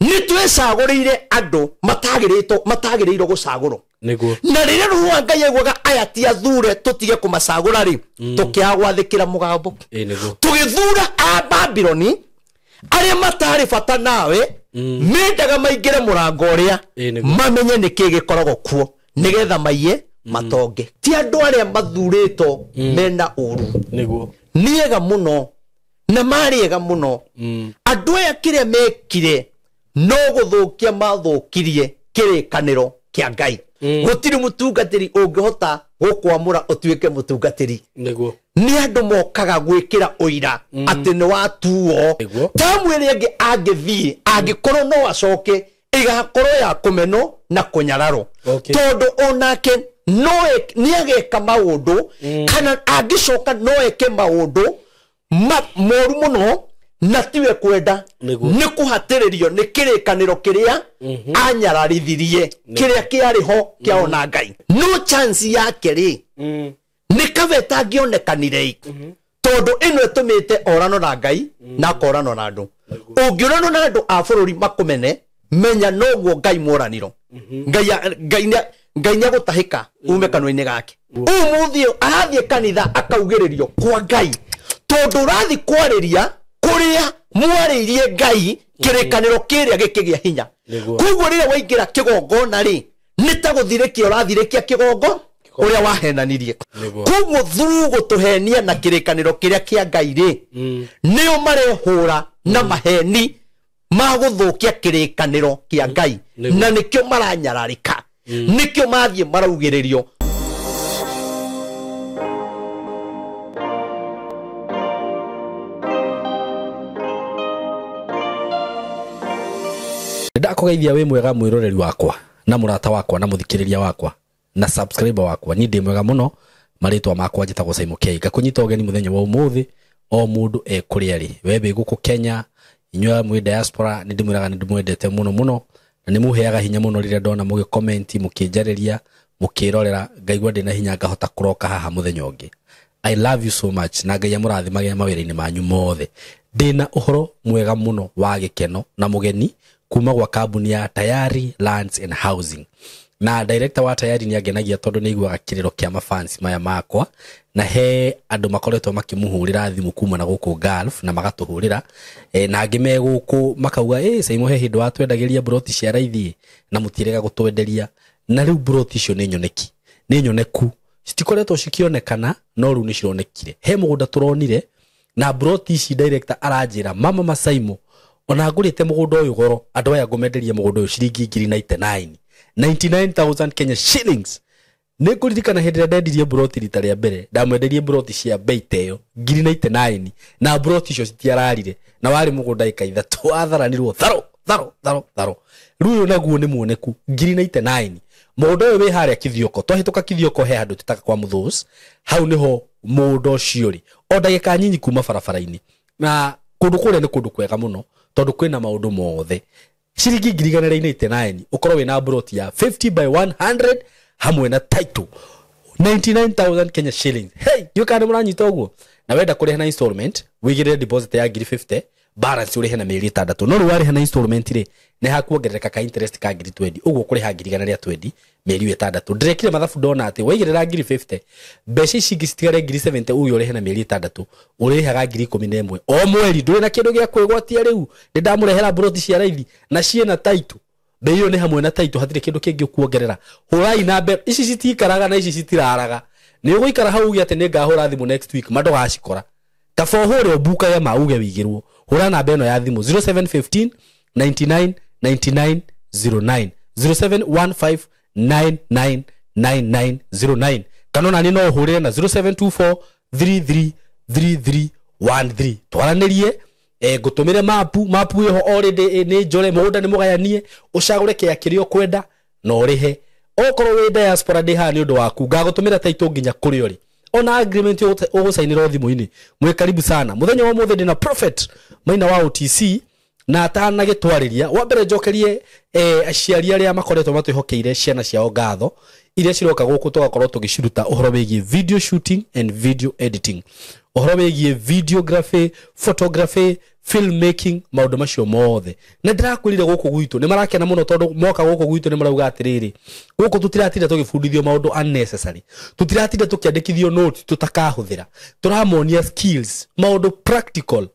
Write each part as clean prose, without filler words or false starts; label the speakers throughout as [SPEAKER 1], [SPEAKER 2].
[SPEAKER 1] nitwecagũrĩire andũ matagĩrĩirwo gũcagũrwo
[SPEAKER 2] niguo
[SPEAKER 1] na rĩrĩa ruwa Ngai aigwaga aya ti athure tutige kũmacagũra rĩ tũkĩagwathĩkĩra mũgambo tũgĩthura a Babyloni arĩa matarĩ bata nawe mendaga maingĩre mũrango ũrĩa mamenye nĩkĩ gĩkoragwo kuo nĩgetha maiye matonge ti andũ arĩa mathurĩtwo mena ũru
[SPEAKER 2] niguo
[SPEAKER 1] niega mũno na mariega mũno andũ aya kĩrĩa mekire no gũthũkia mathũkirie kĩrĩkanĩro kĩa Ngai gũtirĩ mũtungatĩri ũngĩhota gũkwamũra ũtuĩke mũtungatĩri
[SPEAKER 2] niguo
[SPEAKER 1] nĩ andũ mokaga gwĩkĩra ũira atĩ nĩ watuo tamu ĩrĩa ĩngĩ angĩthiĩ angĩkorwo no acoke ĩgakorwo ya kũmenwo na kũnyararwo tondũ onake nĩageka maũndũ kana angĩcoka no eke maũndũ moru mũno na tiwe kwenda nĩ kũhatĩrĩrio nĩ kĩrĩkanĩro kĩrĩa anyararithirie kĩrĩa kĩarĩho kĩa ona Ngai no chance yake rĩ nĩ kabeta angĩonekanire tondũ ĩno ĩtũmĩte orano na Ngai na korano na andũ ũngĩorano na andũ a bũrũri makũmene menya noguo Ngai mũraniro Ngai nĩagũtahĩka ume kanua-inĩ gake ũmũthĩ arathiĩ kanitha akaugĩrĩrio kwa Ngai tondũ ũrathi kwarĩria kũrĩa mwarĩirie Ngai kĩrĩkanĩro kĩrĩa gĩkĩgĩa hinya koguo rĩrĩa waingĩra kĩgongona rĩ nĩ ta gũthirĩkia ũrathirĩkia kĩgongo ũrĩa wahenanirie koguo through gũtũhenia na kĩrĩkanĩro kĩrĩa kĩa Ngai rĩ nĩo marehũra na maheni ma gũthũkia kĩrĩkanĩro kĩa Ngai na nĩkĩo maranyararĩka nĩkĩo mathiĩ maraugĩrĩrio
[SPEAKER 2] ndakugeithia we mwega mwiroreri wakwa na murata wakwa na muthikiriria wakwa na subscriber wakwa ni ndi mwega muno maritwa makwa njitagwo Simon K gakunyita ogeni muthenya wa umuthi o mundu ekuria ri webe guku Kenya inywa mwi diaspora ni ndimwiraga ni ndimwendete muno na ni muheaga hinya muno rire ndona mugi comment mukinjariria mukirorera ngaigwa ndina hinya ngahota kuroka haha muthenya ungi I love you so much na Ngai amurathimage mawira-ini manyu mothe ndina uhoro mwega muno wa gikeno na mugeni kuma gwa kambuni ya Tayari Lands and Housing na director wa Tayari ni agenagia tondu ni igwaga kiriro kia mafans maya makwa na he andu makoretwo makimuhurira thimu kuma na guku Gulf na magatuhurira na angime guku makauga Simon he hindu watwendagiria broti cia raithi na mutirega gutwenderia na riu broti cio ni nyoneku citikoretwo cikionekana no riu ni cironekire he mugunda turonire na broti ici director aranjira mama Masaimo ona ngurite mugunda uyu goro andu aya ngumenderia mugunda uyu ciringi 99,000 Kenya shillings ne kuririkana hindira ndendirie broti rita ria mbere ndamwenderie broti cia beiteyo 99 na broti icio citiararire na wari mugunda ikaitha twatharanirwo tharo ruyo naguo ni muoneku 99 mugunda uyu wi haria kithioko twahituka kithioko he handu tutaka kwa muthus hau niho mugunda ucio ri o ndagika nyinyi kuma barabara-ini na kundu kuria ni kundu kwega muno tondu kwina maundu mothe ciringi 99 ukorwo wina broti ya 50 by 100 hamwe na title 99,000 Kenya shillings hey you can muranyita uguo na wenda kuriha na installment wigire deposit ya 50 balance urihe na mieri 6 no ruwari na installment ri ne hakuongereka ka interest ka 20 uguo kuriha 20 mieri 6 ndirekire mathabu ndona ati wigirira 50 mbeca ici citigare 70 uyu urihe na mieri 6 urihaga 11 o mweri nduri na kindu gia kwigwatia riu ni ndamurehera broti cia raithi na ciena title beyo ni hamwe na title hatire kindu kingi kuongerera hurai na mbe ici citikaraga na ici citiraraga ni uguikara hau ugi ati ni ngahura thimu next week mando gacikora tafohure obuka ya mauge wigirwo hura na beno ya thimu 0715 99 99 09 0715 999909 kanona ni no hurire na 0724 333313 twaranirie gutumire mapu yeho already ni njore mugunda ni mugayanie ucagure kia kirio kwenda no rihe okorwo wi diaspora ndi ha ni undu waku ngagutumira title nginya kuri ori ona agreement ugusainira thimu-ini mwe karibu sana muthenya wa muthe ndina prophet maina wa OTC na atana gitwariria wa mbere njokerie aciari aria makoretwo matwihokeire ciana ciao ngatho iria ciroka guku tugakorwo tugishiruta uhoro wigie video shooting and video editing uhoro wigie videography, photography, filmmaking, maundu macio mothe. Na ndirakwirire guku gwitu ni marakena muno tondu moka guku gwitu ni marauga atiriri. Guku tutiratinda tugifundithio maundu unnecessary. Tutiratinda tukiandikithio notes tutakahuthira. Turamonia skills, maundu practical.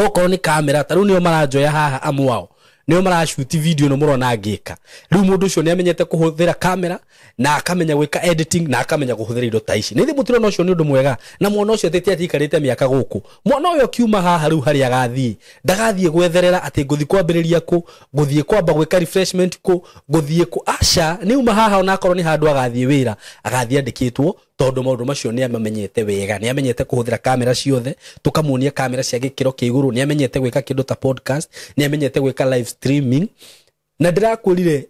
[SPEAKER 2] Okorwo ni kamera, taru nio marajoya haha amu wao. Nio marashuti video no murona ngika. Riu mundu ucio ni amenyete kuhuthira kamera na akamenya gwika editing na akamenya kuhuthira indo ta ici. Nithi mutirona ucio ni undu mwega na mwana ucio tete atikarite miaka guku. Mwana uyo kiuma haha riu hari agathie. Ndagathie gwetherera ati nguthi kwambiriria ku, nguthie kwamba gwika refreshment ku, nguthie ku asha ni uma haha ona akorwo ni handu agathie wira, agathie andikitwo tondu maundu macio ni amenyete wega, ni amenyete kuhuthira kamera ciothe, tukamuonia kamera cia gikiro kia iguru, ni amenyete gwika kindu ta podcast, ni amenyete gwika live streaming. Na ndirakurire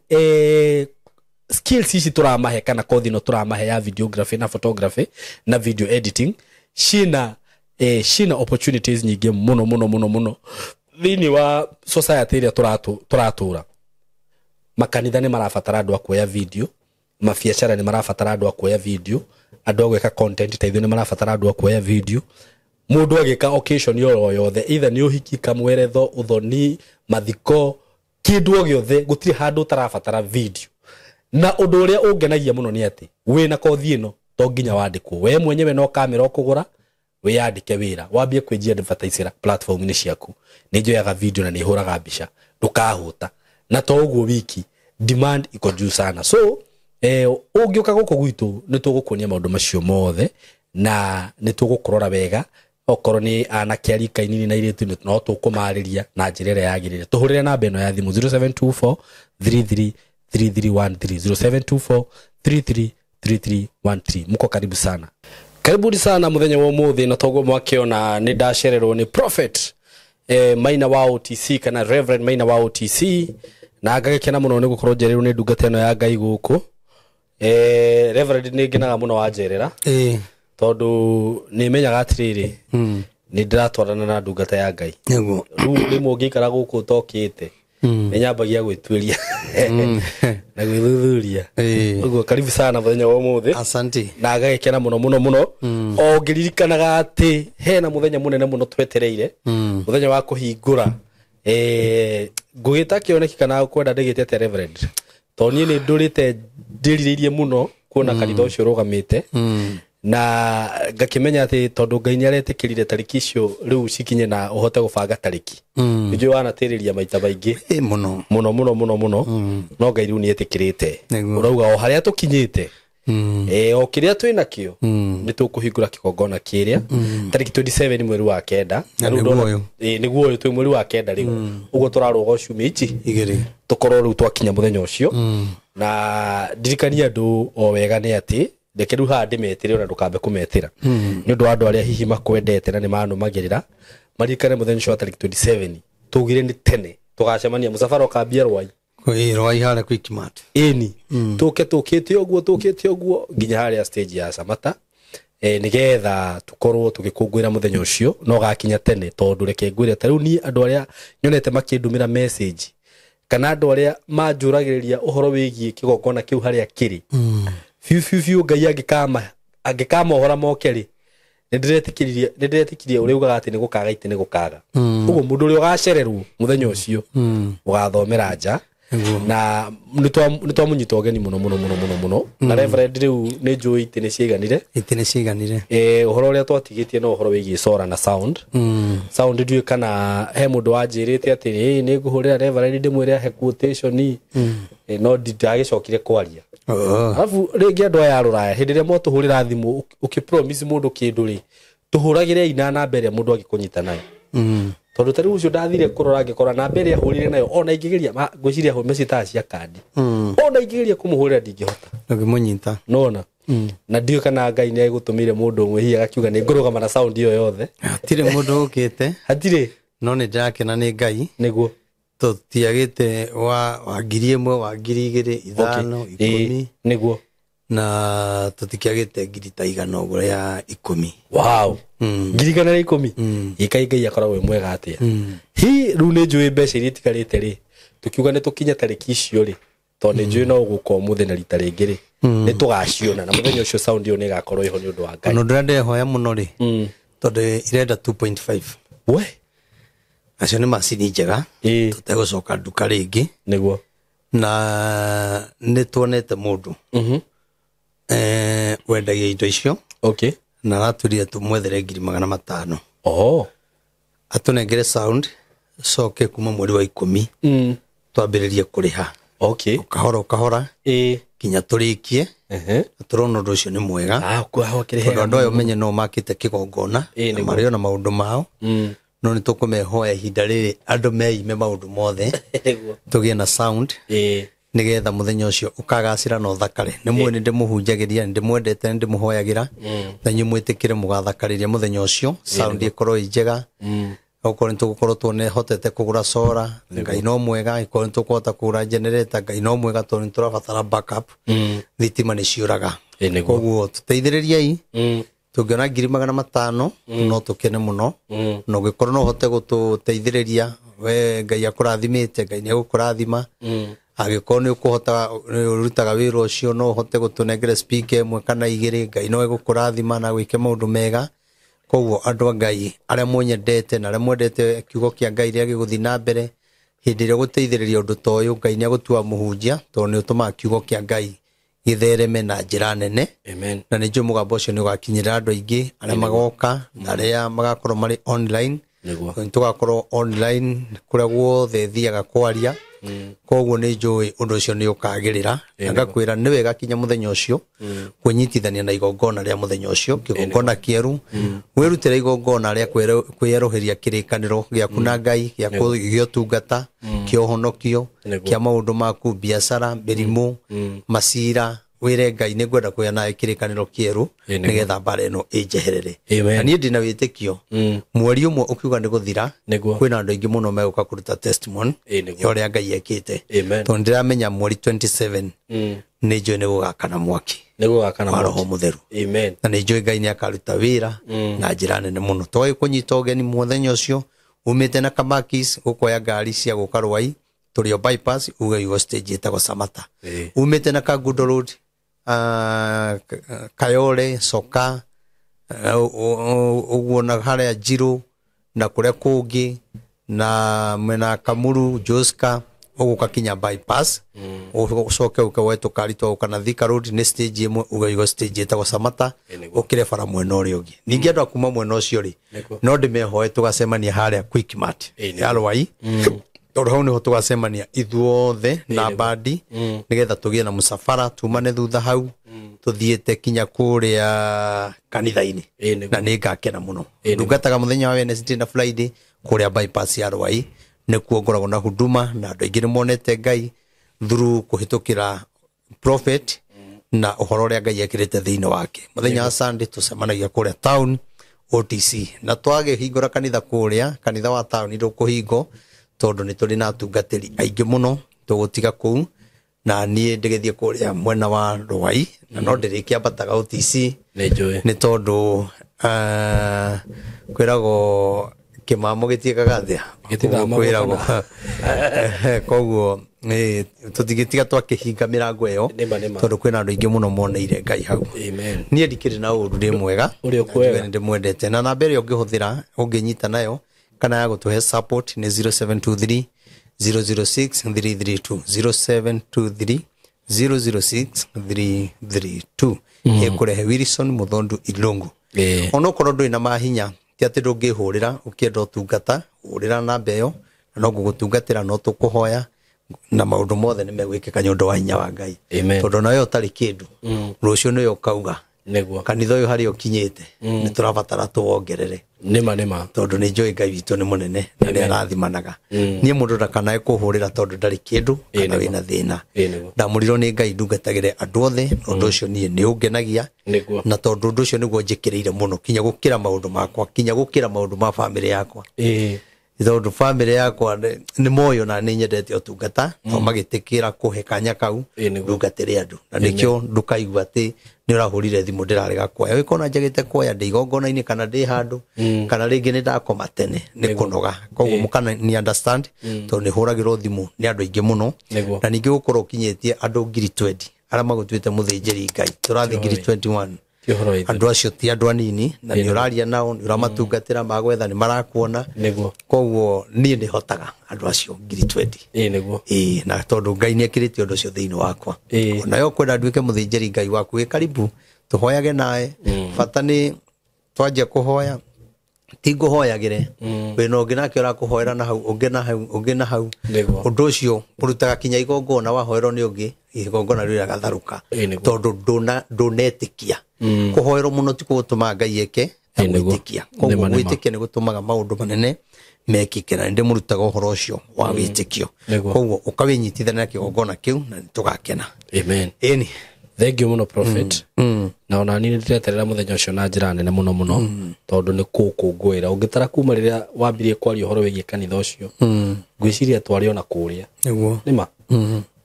[SPEAKER 2] skills ici turamahe kana kothi no turamahe ya videography na photography na video editing shina opportunities nyingi muno thini wa society ria turatura. Makanitha ni marabatara andu akuoya video, mabiacara ni marabatara andu akuoya video, andu agweka content ta ithu ni marabatara andu akuoya video. Mundu agika occasion yothe, either ni uhiki, kamweretho, uthoni, mathiko, kindu giothe, gutiri handu tarabatara video. Na undu uria ungenagia muno ni ati wina kothi ino to nginya wandikwo we mwenyewe no kamera ukugura we yandike wira wambie kwenjia advertisera platform ni ciaku ni njoyaga video na ni huraga mbica ndukahuta na to uguo wiki demand iko juu sana. So ungiuka guku gwitu ni tugukunia maundu macio mothe na ni tugukurora wega okorwo ni anake arika inini na iritu no tukumariria na njirere yagirire. Tuhurire namba ino ya thimu 0724 33 3313 0724333313. Muko karibu sana. Karibuni sana muthenya wa umuthi na togo mwakiona ni ndacererwo ni Prophet Maina wa OTC kana Reverend Maina wa OTC na agagikena muno ni gukorwo njereru ni ndungata ino ya Ngai guku. Reverend ni ngenaga muno wanjerera tondu ni menyaga atiriri ni ndiratwarana na ndungata ya Ngai niguo riu mungikara guku tokite ni nyambagia gwitwiria na gwithuthuria. Uguo karibu sana muthenya wa umuthi.
[SPEAKER 1] Asante.
[SPEAKER 2] Na agagikena muno o ngiririkanaga ati hena muthenya munene muno twetereire muthenya wa kuhingura ngugita kioneki kana kwenda ndigite te Reverend toni ni ndurite ndiriririe muno kuona kanitha ucio rugamite na ngakimenya ati tondu Ngai ni aretikirire tariki icio riu cikinye na uhote gubanga tariki njo wanatiriria maita baingi muno no Ngai riu ni etikirite urauga o haria tukinyite o kiria twina kio ni tukuhingura kigongona kiria tariki 27 mweri wa kenda niguo uyu twi mweri wa kenda riu uguo turaruga uciumi ici igiri tukorwo riu twakinya muthenya ucio na dirikania andu o wega ni ati ndekeru handi metire ona ndukambe kumetira ni undu andu aria hihi makwendete na ni manumagirira marikane muthenya ucio tariki 27 tugire ni tene tugacemania musafara ukambia rwai
[SPEAKER 1] rwai hara Quickmart
[SPEAKER 2] eni tukite oguo nginya haria stage ya Samata nigetha tukorwo tugikungwira muthenya ucio no gakinya tene tondu reke ngwire tariu ni andu aria nyonete makindumira message kana andu aria manjuragiriria uhoro wigie kigongona kiu haria kiri fiu Ngai angikama uhora mokeri ndiretikiririe uriugaga ati ni gukaga ite ni gukaga uguo mundu uri ugacererwo muthenya ucio ugathomera nja na nitwa munyita ogeni muno na Reverend riu ni njui ite ni ciiganire uhoro uria twatigitie no uhoro wigie sora na sound ndiu kana he mundu wanjirite ati ni nguhurira Reverend ndimwire he quotation no ndagicokire kwaria alafu rege andu aya ruraya hindi ria mo tuhurira thimu ukipromise mundu kindu ri tuhuragire ina na mbere mundu agikunyita nayo tondu tari ucio ndathire kurora ngikora na mbere ahurire nayo ona ingigeria ngwiciria ho message ta cia kandi ona ingigeria kumuhurira ndingihota
[SPEAKER 1] ngimunyita
[SPEAKER 2] nona na ndio kana Ngai ni agutumire mundu umwe hiya akiuga ni ngurugama na sound iyo yothe
[SPEAKER 1] hatire mundu ukite
[SPEAKER 2] hatire
[SPEAKER 1] no ni ndakena ni Ngai
[SPEAKER 2] niguo
[SPEAKER 1] tutiagite wa 1000 wa 2000 10
[SPEAKER 2] niguo
[SPEAKER 1] na tutikiagite ngiri ta igana uguo ya 10
[SPEAKER 2] wow ngiri kana 10 ikai Ngai akoragwo mwega atia hi riu ni njui mbeca iria itikarite ri tukiuga ni tukinya tariki icio ri tondu njui no guko umuthe na rita ringi ri ni tugaciona na muthenya ucio sound iyo ni gakorwo iho ni undu wa Ngai
[SPEAKER 1] no ndende hoya muno ri tondu irenda 2.5
[SPEAKER 2] we
[SPEAKER 1] acio nĩ macini njega tũtegũcoka nduka rĩngĩ
[SPEAKER 2] nĩguo
[SPEAKER 1] na nĩ tuonete mũndũ wendagia indo icio na aratwĩrire tũmwethere 500,000 atũnengere sound coke kuma mweri wa 10 twambĩrĩrie kũrĩha kahora kinya tũrĩkie tũrona ũndũ ũcio nĩ mwega tondũ andũ aya ũmenye no makĩte kĩgongona na marĩ na maũndũ mao no nĩ tũkũmehoya ihinda rĩrĩ andũ meime maũndũ mothe tũgĩe na sound nĩgetha mũthenya ũcio ũkagacĩra na ũthakare nĩ mwene ndĩmũhunjagĩria ndĩmwendete ndĩmũhoyagĩra na inyuĩ mwĩtĩkĩre mũgathakarĩria mũthenya ũcio sound ĩkorwo njega okorwo nĩtũgũkorwo tuonehotete kũgũra sora Ngai no mwega okorwo nĩtũkũhota kũgũra generator Ngai no mwega tondũ nĩtũrabatara backup thitima nĩciũraga koguo tũteithĩrĩriai tũngĩona 500,000 no tũkene mũno na ũngĩkorwo no ũhote gũtũteithĩrĩria we Ngai akũrathimĩte Ngai nĩegũkũrathima agĩkorwo nĩ ũkũhota ũrutaga wĩra ũcio no ũhote gũtũnengere speaker ĩmwe kana 2 Ngai no egũkũrathima na gwĩke maũndũ mega koguo andũ a Ngai arĩa mwendete na arĩa mwendete kiugo kĩa Ngai rĩa gĩgũthiĩ na mbere hĩndĩ ĩrĩa gũteithĩrĩria ũndũ ta ũyũ Ngai nĩagũtua mũhunjia tondũ nĩ ũtũmaga kiugo kĩa Ngai gĩthereme na njĩra nene na nĩ njũĩ mũgambo ũcio nĩ ũgakinyĩra andũ aingĩ arĩa magoka na arĩa magakorwo marĩ online tũgakorwo online kũrĩa guothe thiaga kwaria koguo nĩ njũĩ ũndũ ũcio nĩ ũkagĩrĩra na ngakwĩra nĩ wega kinya mũthenya ũcio kwĩnyitithania na igongona rĩa mũthenya ũcio kĩgongona kĩerũ wĩrutĩre igongona rĩa kwĩyeroheria kĩrĩkanĩro gĩaku na Ngai gĩa ũtungata kĩa ũhonokio kĩa maũndũ maku biacara mĩrimũ macira wĩre Ngai nĩngwenda kũgĩa nawe kĩrĩkanĩro kĩerũ nĩgetha mbara ĩno ĩnjeherere na niĩ ndĩna wĩtĩkio mweri ũmwe ũkiuga nĩ gũthira kwĩna andũ aingĩ mũno megũka kũruta testimony ya ũrĩa Ngai ekĩte tondũ ndĩramenya mweri 27 nĩ njũĩ nĩ gũgakana mwaki wa Roho Mũtheru na nĩ njũĩ Ngai nĩ akaruta wĩra na njĩra nene mũno twaĩ kũnyita ũgeni mũthenya ũcio umĩte na kamakis ũkoya ngari cia gũka Rwai tũrĩ o bypass uge stage ĩtagwo Samata umĩte na Kagundo Road Kayole Soka ũguo na harĩa Njirũ na kũrĩa kũngĩ na mena Kamuru Joska ũgũka kinya bypass ũcoke ũkawe tũkari twa kana Thika Road nĩ stage ĩmwe uge stage ĩtagwo Samata ũkĩre bara mwena ũrĩa ũngĩ ningĩ andũ akuma mwena ũcio rĩ no ndĩmehoe tũgacemania harĩa Quickmart ya Rwai tondũ hau nĩho tũgacemania ithuothe na bandi nĩgetha tũgĩe na mũsafara tumane thutha hau tũthiĩte kinya kũrĩa kanitha-inĩ na nĩ ngakena mũno ndungataga mũthenya wa Wednesday na Friday kũrĩa bypass ya Rwai nĩkuo ngoragwo na huduma na andũ aingĩ nĩmonete Ngai through kũhĩtũkĩra prophet na ũhoro ũrĩa Ngai ekĩrĩte thĩinĩ wake mũthenya wa Sunday tũcemanagia kũrĩa town OTC na twagĩhingũra kanitha wa town ndũkũhingo tondũ nĩ tũrĩ na atungatĩri aingĩ mũno tũgũtiga kũu na niĩ ndĩgĩthiĩ kũrĩa mwena wa Rwai na no ndĩrĩkĩambataga OTC nĩ tondũ kwĩragwo kĩmamo gĩtiĩkaga thĩa kwĩragwo koguo tũtigĩtiga twakĩhinga mĩrango ĩyo tondũ kwĩna andũ aingĩ mũno moneire Ngai hau niĩ ndikĩrĩ na ũndũ ndĩ mwega ndĩmwendete na namba ĩrĩa ũngĩhũthĩra ũngĩnyita nayo kana ya gũtũhe support nĩ 0723 006 332 0723 006 332 ĩkũrehe Wilson Muthondu Ilungu onokorwo ndũrĩ na mahinya ti atĩ ndũngĩhũrĩra ũkĩenda ũtungata hũrĩra namba ĩyo na no gũgũtungatĩra no tũkũhoya na maũndũ mothe nĩ megwĩkĩka nĩ ũndũ wa hinya wa Ngai tondũ nawe ũtarĩ kĩndũ rũciũ nĩwe ũkauga kanitha ũyũ harĩa ũkinyĩte nĩ tũrabatara tũwongerere
[SPEAKER 2] nĩma
[SPEAKER 1] tondũ nĩ njũĩ Ngai witũ nĩ mũnene na nĩ arathimanaga niĩ mũndũ ndakanae kũhũrĩra tondũ ndarĩ kĩndũ kana wĩna thĩna ndamũrirwo nĩ Ngai ndungatagĩre andũ othe ũndũ ũcio niĩ nĩ ũngenagia na tondũ ũndũ ũcio nĩguo njĩkĩrĩire mũno kinya gũkĩra maũndũ makwa kinya gũkĩra maũndũ ma bamĩrĩ yakwa tondũ bamĩrĩ yakwa nĩ moyo na nĩ nyendete ũtungata no magĩtĩkĩra kũhe kanya kau ndungatĩre andũ na nĩkĩo ndũkaigua atĩ nĩ ũrahũrire thimũ ndĩrarega kuoya wĩkona njagĩte kuoya ndĩ igongona-inĩ kana ndĩ handũ kana rĩngĩ nĩ ndakoma tene nĩ kũnoga koguo mũkana ni understand tondũ nĩ hũragĩrwo thimũ nĩ andũ aingĩ mũno na ningĩ gũkorwo ũkinyĩtie andũ 20,000 arĩa magũtuĩte mũthĩnjĩri Ngai tũrathiĩ 2021 andu acio ti andu anini na ni uraria nao ni uramatungatira magwetha ni marakuona
[SPEAKER 2] niguo
[SPEAKER 1] koguo nie ni hotaga andu acio 2020
[SPEAKER 2] niguo
[SPEAKER 1] na tondu Ngai ni ekirite undu ucio thiini wakwa ona yo kwenda nduike muthinjiri Ngai waku wi karibu tuhoyage nae bata ni twanjia kuhoya tingo hoyagire wino ngi nake ora kuhoera na hau ungi na hau undu ucio urutaga kinya igongona wahoerwo ni ungi igongona rira gatharuka tondu ndunetikia kuhoerwo muno ti gutuma Ngai eke gwitikia koguo gwitikia ni gutumaga maundu manene mekike na ndi murutaga uhoro ucio wa witikio koguo ukawinyitithania kigongona kiu na tugakena
[SPEAKER 2] amen
[SPEAKER 1] eni
[SPEAKER 2] thank you muno prophet na ona ni ndireterera muthenya ucio na njira nene muno tondu ni kukungwira ungitara kuma riria wambirie kwaria uhoro wigie kanitha ucio ngwiciria twari ona kuria
[SPEAKER 1] niguo
[SPEAKER 2] nima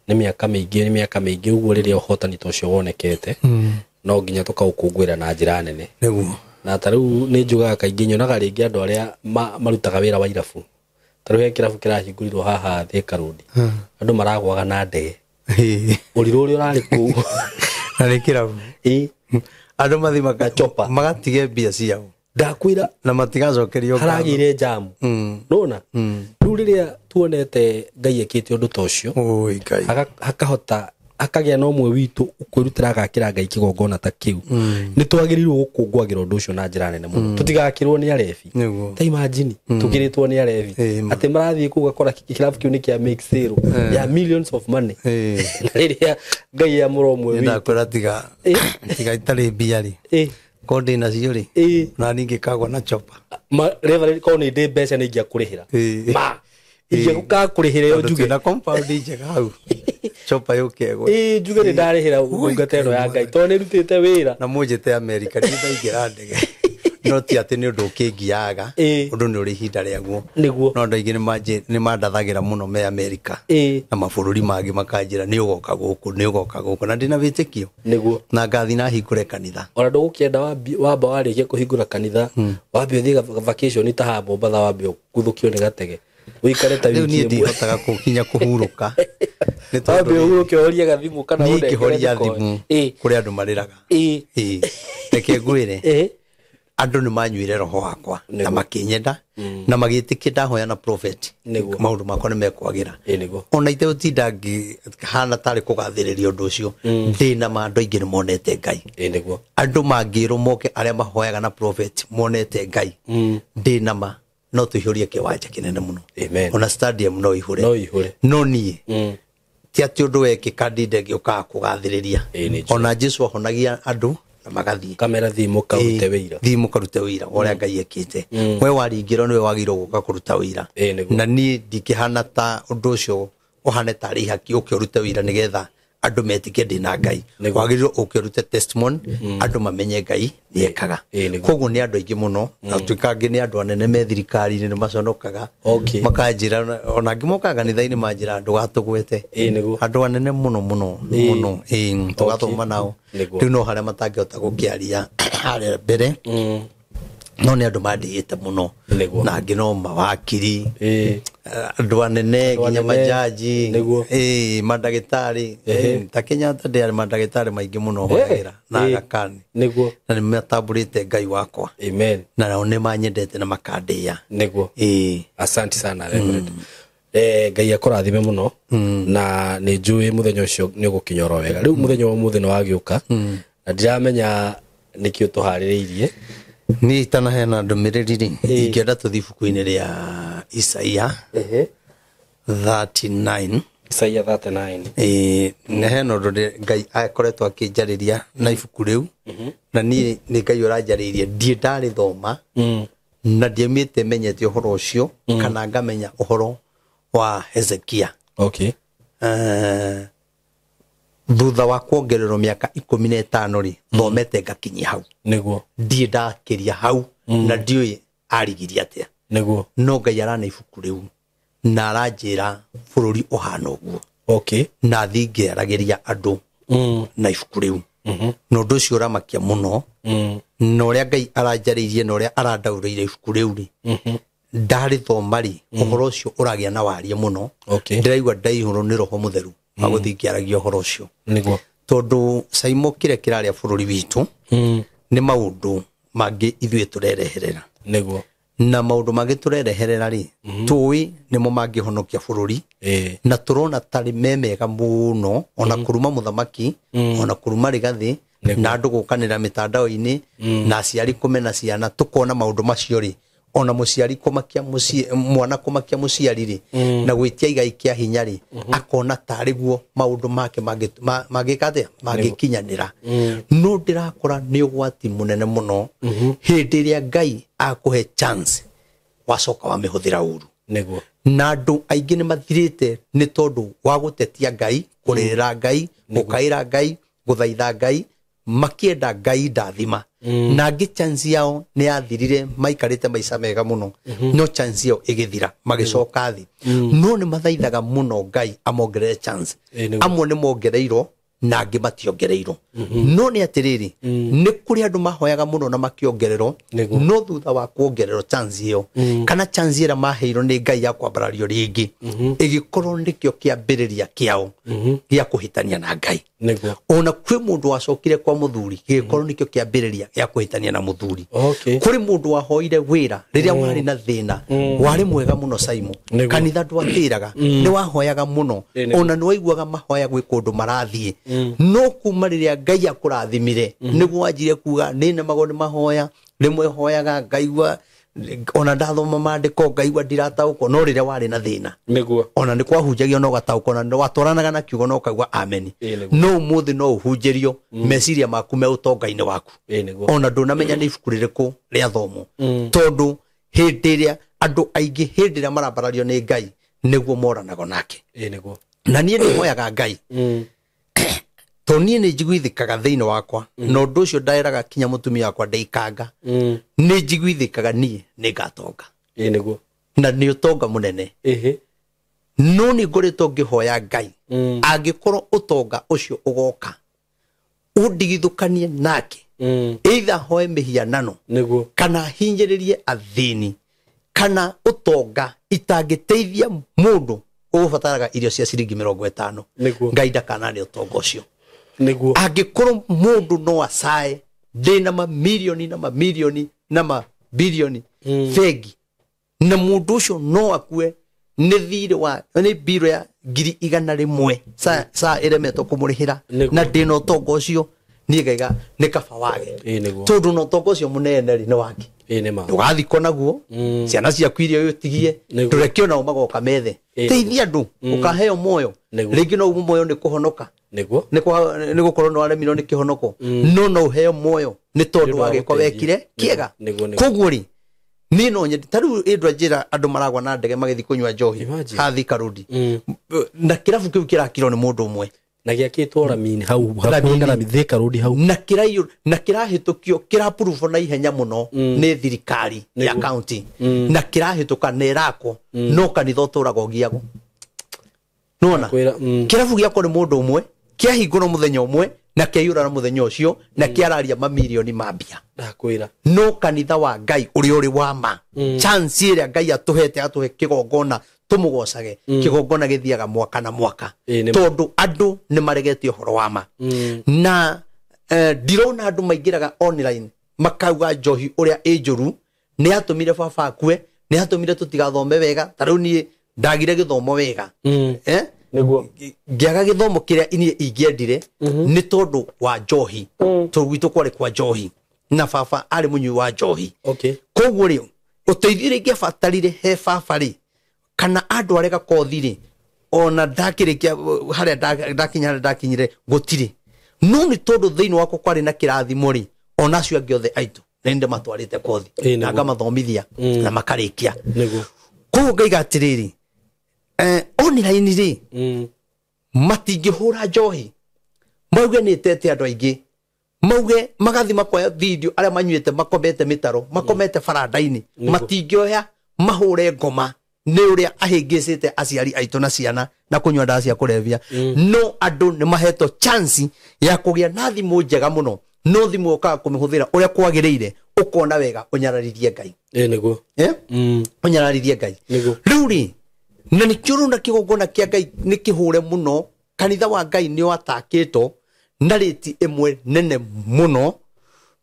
[SPEAKER 2] ni miaka mingi uguo riria uhotani ta ucio wonekete no nginya tukaukungwira na njira nene
[SPEAKER 1] niguo
[SPEAKER 2] na tariu ni njugaga kaingi nyonaga ringi andu aria marutaga wira wa irabu tariu kirabu kirahingũrirwo haha Thika Road andu maragwaga na ndege uriru uri urari ku
[SPEAKER 1] na kirabu andu mathi magachopa magatige mbia ciao
[SPEAKER 2] ndakwira
[SPEAKER 1] na matigacokerio
[SPEAKER 2] haragire jamu nona riu riria tuonete Ngai ekite undu ta ucio
[SPEAKER 1] oi Ngai
[SPEAKER 2] hakahota akagia no mwe witu ukwirutira agakira Ngai kigongona ta kiu ni twagirirwo gukungwagira undu ucio na njira nene muno tutigakirwo ni arefi ta imagine tugiritwo ni arefi ati marathie kugakora kirabu kiu ni kia make sale ya millions of money riria Ngai ya muromwe witu
[SPEAKER 1] ndakwira tiga itari mbia ri konde na cio ri na ningi kagwa na chopa
[SPEAKER 2] reverend kone de mbeca ni ngia kurihira ma iye gukakurihira yo njuge
[SPEAKER 1] na compound njega hau chopa yukegwa
[SPEAKER 2] njuge ni ndarihira ungatero ya Ngai to ni rutite wira
[SPEAKER 1] na mujete America ni thaigera ndege no ti ati ni undu kingiaga undu ni uri hinda riaguo
[SPEAKER 2] niguo
[SPEAKER 1] no ndu ingi ni mandathagira muno me America na mabururi mangi makanjira ni ugoka guku na ndina witikio
[SPEAKER 2] niguo
[SPEAKER 1] na ngathi na hingure kanitha
[SPEAKER 2] ona ndugukienda wamba warikia kuhingura kanitha wambe uthie vacation ta ha Mombasa wambe kuthukio ni gatege uikare ta wiki
[SPEAKER 1] ni ndihotaga kukinya kuhuruka
[SPEAKER 2] ni tondu uhuruke horia gathimu kana
[SPEAKER 1] unde kihoria thimu kuri andu mariraga reke ngwire andu ni manyuire roho wakwa na makinyenda na magitikia ndahoya na prophet maundu makwa ni mekwagira ona ite utinda hana tari kugathiriria undu ucio ndina mandu aingi ni monete Ngai andu mangirwo moke aria mahoyaga na prophet monete Ngai ndina ma no tuihurie kiwanja kinene muno ona stadium no ihure no nie ti ati undu weke kandide gioka kugathiriria ona Jesu ahonagia andu na magathie
[SPEAKER 2] kamera thimu karute wira oria Ngai ekite we waringiro niwe wagirwo guka kuruta wira na ni ndikihana ta undu ucio uhane tari haki ukirute wira nigetha andu metike ndina Ngai wagirwo ukirute testimony andu mamenye Ngai niekaga koguo ni andu aingi muno na tukangi ni andu anene me thirikari ni maconokaga makanjira ona ngimokaga kanitha-ini manjira andu gatugwete andu anene muno tugathoma nao riu no haria matangihota gukiaria haria mbere no ni andu mandiite muno na angi no mawakiri andu anene nginya majaji mandagitari ta Kenyatta ndi mandagitari maingi muno hoyagira na agakani na ni matamburite Ngai wakwa na nao ni manyendete na makandia asante sana reverend Ngai akurathime muno na ni njui muthenya ucio ni ugukinyora wega riu muthenya wa muthenya wagiuka na ndiramenya nikio tuhaririirie
[SPEAKER 1] ni tana hena ndumiriri ingienda tuthi buku-ini ria Isaia 39 na hena undu Ngai akoretwo akinjariria na ibuku riu na ni Ngai uranjaririe ndie ndari thoma na ndiamite menyete uhoro ucio kana ngamenya uhoro wa Hezekia thutha wa kuongererwo miaka 15 ri thomete ngakinyia hau
[SPEAKER 2] niguo
[SPEAKER 1] ndie ndakiria hau na ndiui arigiria atia
[SPEAKER 2] niguo
[SPEAKER 1] no Ngai arana ibuku riu na aranjira bururi uhana uguo na thinge aragiria andu na ibuku riu no ndu ucio uramakia muno no ria Ngai aranjaririe no ria arandaurire ibuku riu ri ndari thoma ri uhoro ucio uragia na warie muno ndiraigua ndaihuru ni roho mutheru aguthingiaragia uhoro ucio tondu saimo kire kiraria bururi witu ni maundu mangi ithuĩ turereherera
[SPEAKER 2] niguo
[SPEAKER 1] na maundu mangi turereherera ri tui nimo mangihonokia bururi na turona tari memega muno ona kuruma muthamaki ona kuruma Rigathi na andu gukanira mitandao-ini na aciari kumena ciana tukona maundu macio ri ona muciari kumakia mwana kumakia muciari ri na gwitia igai kia hinya ri akona tariguo maundu make magikate magikinyanira no ndirakora ni ugwati munene muno hindi ria Ngai akuhe chance wacoka wa mihuthira uru
[SPEAKER 2] niguo
[SPEAKER 1] na andu aingi ni mathirite ni tondu wa gutetia Ngai kurira Ngai gukaira Ngai guthaitha Ngai makienda Ngai ndathima na ngi chance yao ni yathirire maikarite maica mega muno no chance yao igithira magicoka thi no ni mathaithaga muno Ngai amongerere chance amwe ni mongereiro na angi mationgereiro no ni atiriri ni kuri andu mahoyaga muno na makiongerero no thutha wa kuongerero chance iyo kana chance ira maheiro ni Ngai ya kwambarario ringi igikorwo nikio kiambiriria kiao gia kuhitania na Ngai ona kwi mundu wacokire kwa muthuri gikorwo nikio kiambiriria gia kuhitania na muthuri kuri mundu wahoire wira riria wari na thina wari mwega muno Saimo kanitha ndwatiraga ni wahoyaga muno ona ni waiguaga mahoya gwi kundu marathie no kuma riria Ngai akurathimire niguo wanjire kuga nina magoni mahoya rimwe hoyaga ngaigua ona ndathoma mandiko ngaigua ndirataũkwo no riria wari na thina
[SPEAKER 2] niguo
[SPEAKER 1] ona ni kwahunjagio no gataũkwo na watwaranaga na kiugo no kaigua amen no muthi no uhunjerio meciria maku me utonga-ini waku ona ndunamenya ni ibuku ririku ria thomo tondu hindi ria andu aingi hindi ria marambarario ni Ngai niguo moranago nake
[SPEAKER 2] niguo
[SPEAKER 1] na nie ni hoyaga Ngai toni ni njiguithikaga thiini wakwa no ndu ucio ndairaga kinya mutumia wakwa ndeikanga ni njiguithikaga nie ni ngatonga
[SPEAKER 2] niguo
[SPEAKER 1] na ni utonga munene no ni ngoretwo ngihoya Ngai angikorwo utonga ucio ugoka undigithukanie nake either hoe mihianano
[SPEAKER 2] niguo
[SPEAKER 1] kana hinjiririe athini kana utonga itangiteithia mundu ubataraga irio cia ciringi 50 Ngai ndakanane utonga ucio
[SPEAKER 2] niguo
[SPEAKER 1] angikorwo mundu no acae ndina mamilioni na mamilioni na mabilioni fegi na mundu ucio no akue ni thire wa ni biro ya 100,000 sa elemeto kumurihira na ndina utonga ucio ni ngaiga ni kaba wage tondu no utonga ucio munene ri ni wake ndugathiko naguo ciana ciaku irio utigie turekio na umagoka methe teithia andu ukaheo moyo ringi no moyo ni kuhonoka
[SPEAKER 2] niguo
[SPEAKER 1] ni gukorwo no aremirwo ni kihonoko no uheo moyo ni tondu wagiko wekire kiega koguo ri ni no nyendi taru indwa njira andu maragwa na ndege magithi kunywa njohi hathi karudi na kirabu kiu kirakirwo ni mundu umwe
[SPEAKER 2] na giakitwo ramini hau hakuongera mithika rudi hau
[SPEAKER 1] na kirahitukio kirapuruvo na ihenya muno ni thirikari ya county na kirahituka ni rako no kanitha uturago giago nona kirabu giako ni mundu umwe kiahingũrwo muthenya umwe na kiayura na muthenya ucio na kiararia mamilioni mambia
[SPEAKER 2] ndakwira
[SPEAKER 1] no kanitha wa Ngai uri wa ma chance ire Ngai atuhe kigongona tumugocage kigongona githiaga mwaka na mwaka tondu andu ni maregetio horo wa ma na ndirona andu maingiraga online makauga njohi uria ejuru ni atumire baba akue ni atumire tutigathome wega tariu ni ndagire githomo wega
[SPEAKER 2] niguo
[SPEAKER 1] ngiaga githomo kiria ini ingiendire ni tondu wa njohi tugwitu kwari kwa njohi na baba ari munyui wa njohi koguo ri uteithire ngiabatarire he baba ri kana andu arega kothiri ona ndakirikia haria ndakinyire gutiri no ni tondu thiini wako kwari na kirathimo ri ona cio ngiothe aitu ninde matwarite kothi na ngamathomithia na makarikia koguo ngaiga atiriri online ri matingihura njohi mauge ni tete andu aingi mauge magathi makoya video aria manyuite makomete mitaro makomete faranda-ini matingioya mahure ngoma ni uria ahingicite aciari aitu na ciana na kunywa ndawa cia kurevia no andu ni maheto chance ya kugia na thimu njega muno no thimu ukaga kumihuthira uria kwagiriire ukona wega unyararirie Ngai
[SPEAKER 2] niguo
[SPEAKER 1] unyararirie Ngai riu ri na ni kiuru na kigongona kia Ngai ni kihure muno kanitha wa Ngai ni watakitwo na rĩti ĩmwe nene mũno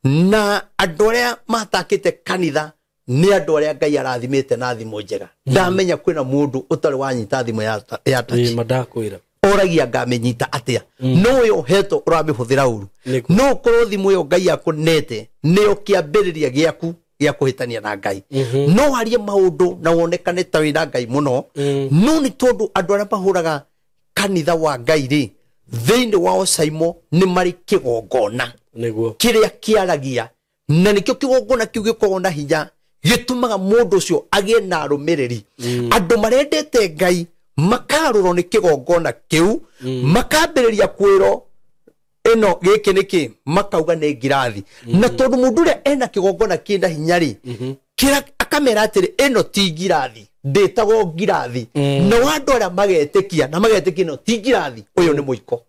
[SPEAKER 1] na andũ arĩa matakĩte kanitha nĩ andũ arĩa Ngai arathimĩte na thimo njega ndamenya kwĩna mũndũ ũtarĩ wanyita thimo ya touch
[SPEAKER 2] madakwĩra
[SPEAKER 1] oragia ngamenyita atĩa no ũyũ hetwo ũramĩhũthĩra ũru no ũkorwo thimo ĩyo Ngai akũnete nĩyo kĩambĩrĩria gĩaku gĩa kũhĩtania na Ngai no harie maũndũ na wonekane ta wĩna Ngai mũno no nĩ tondũ andũ arĩa mahũraga kanitha wa Ngai rĩ thĩinĩ wao caimo nĩ marĩ kĩgongona kĩrĩa kĩaragia na nĩkĩo kĩgongona kĩu gĩkoragwo na hinya gĩtũmaga mũndũ ũcio agĩe na arũmĩrĩri andũ marendete Ngai makarũrwo nĩ kĩgongona kĩu makambĩrĩria kwĩrwo ĩno gĩkĩ nĩkĩ makauga nĩ ngirathi na tondũ mũndũ ũrĩa ena kĩgongona kĩna hinya rĩ akamera atĩrĩ ĩno ti ngirathi ndĩtagwo ngirathi na andũ arĩa magetĩkia na magetĩkia ĩno ti ngirathi ũyũ nĩ mũiko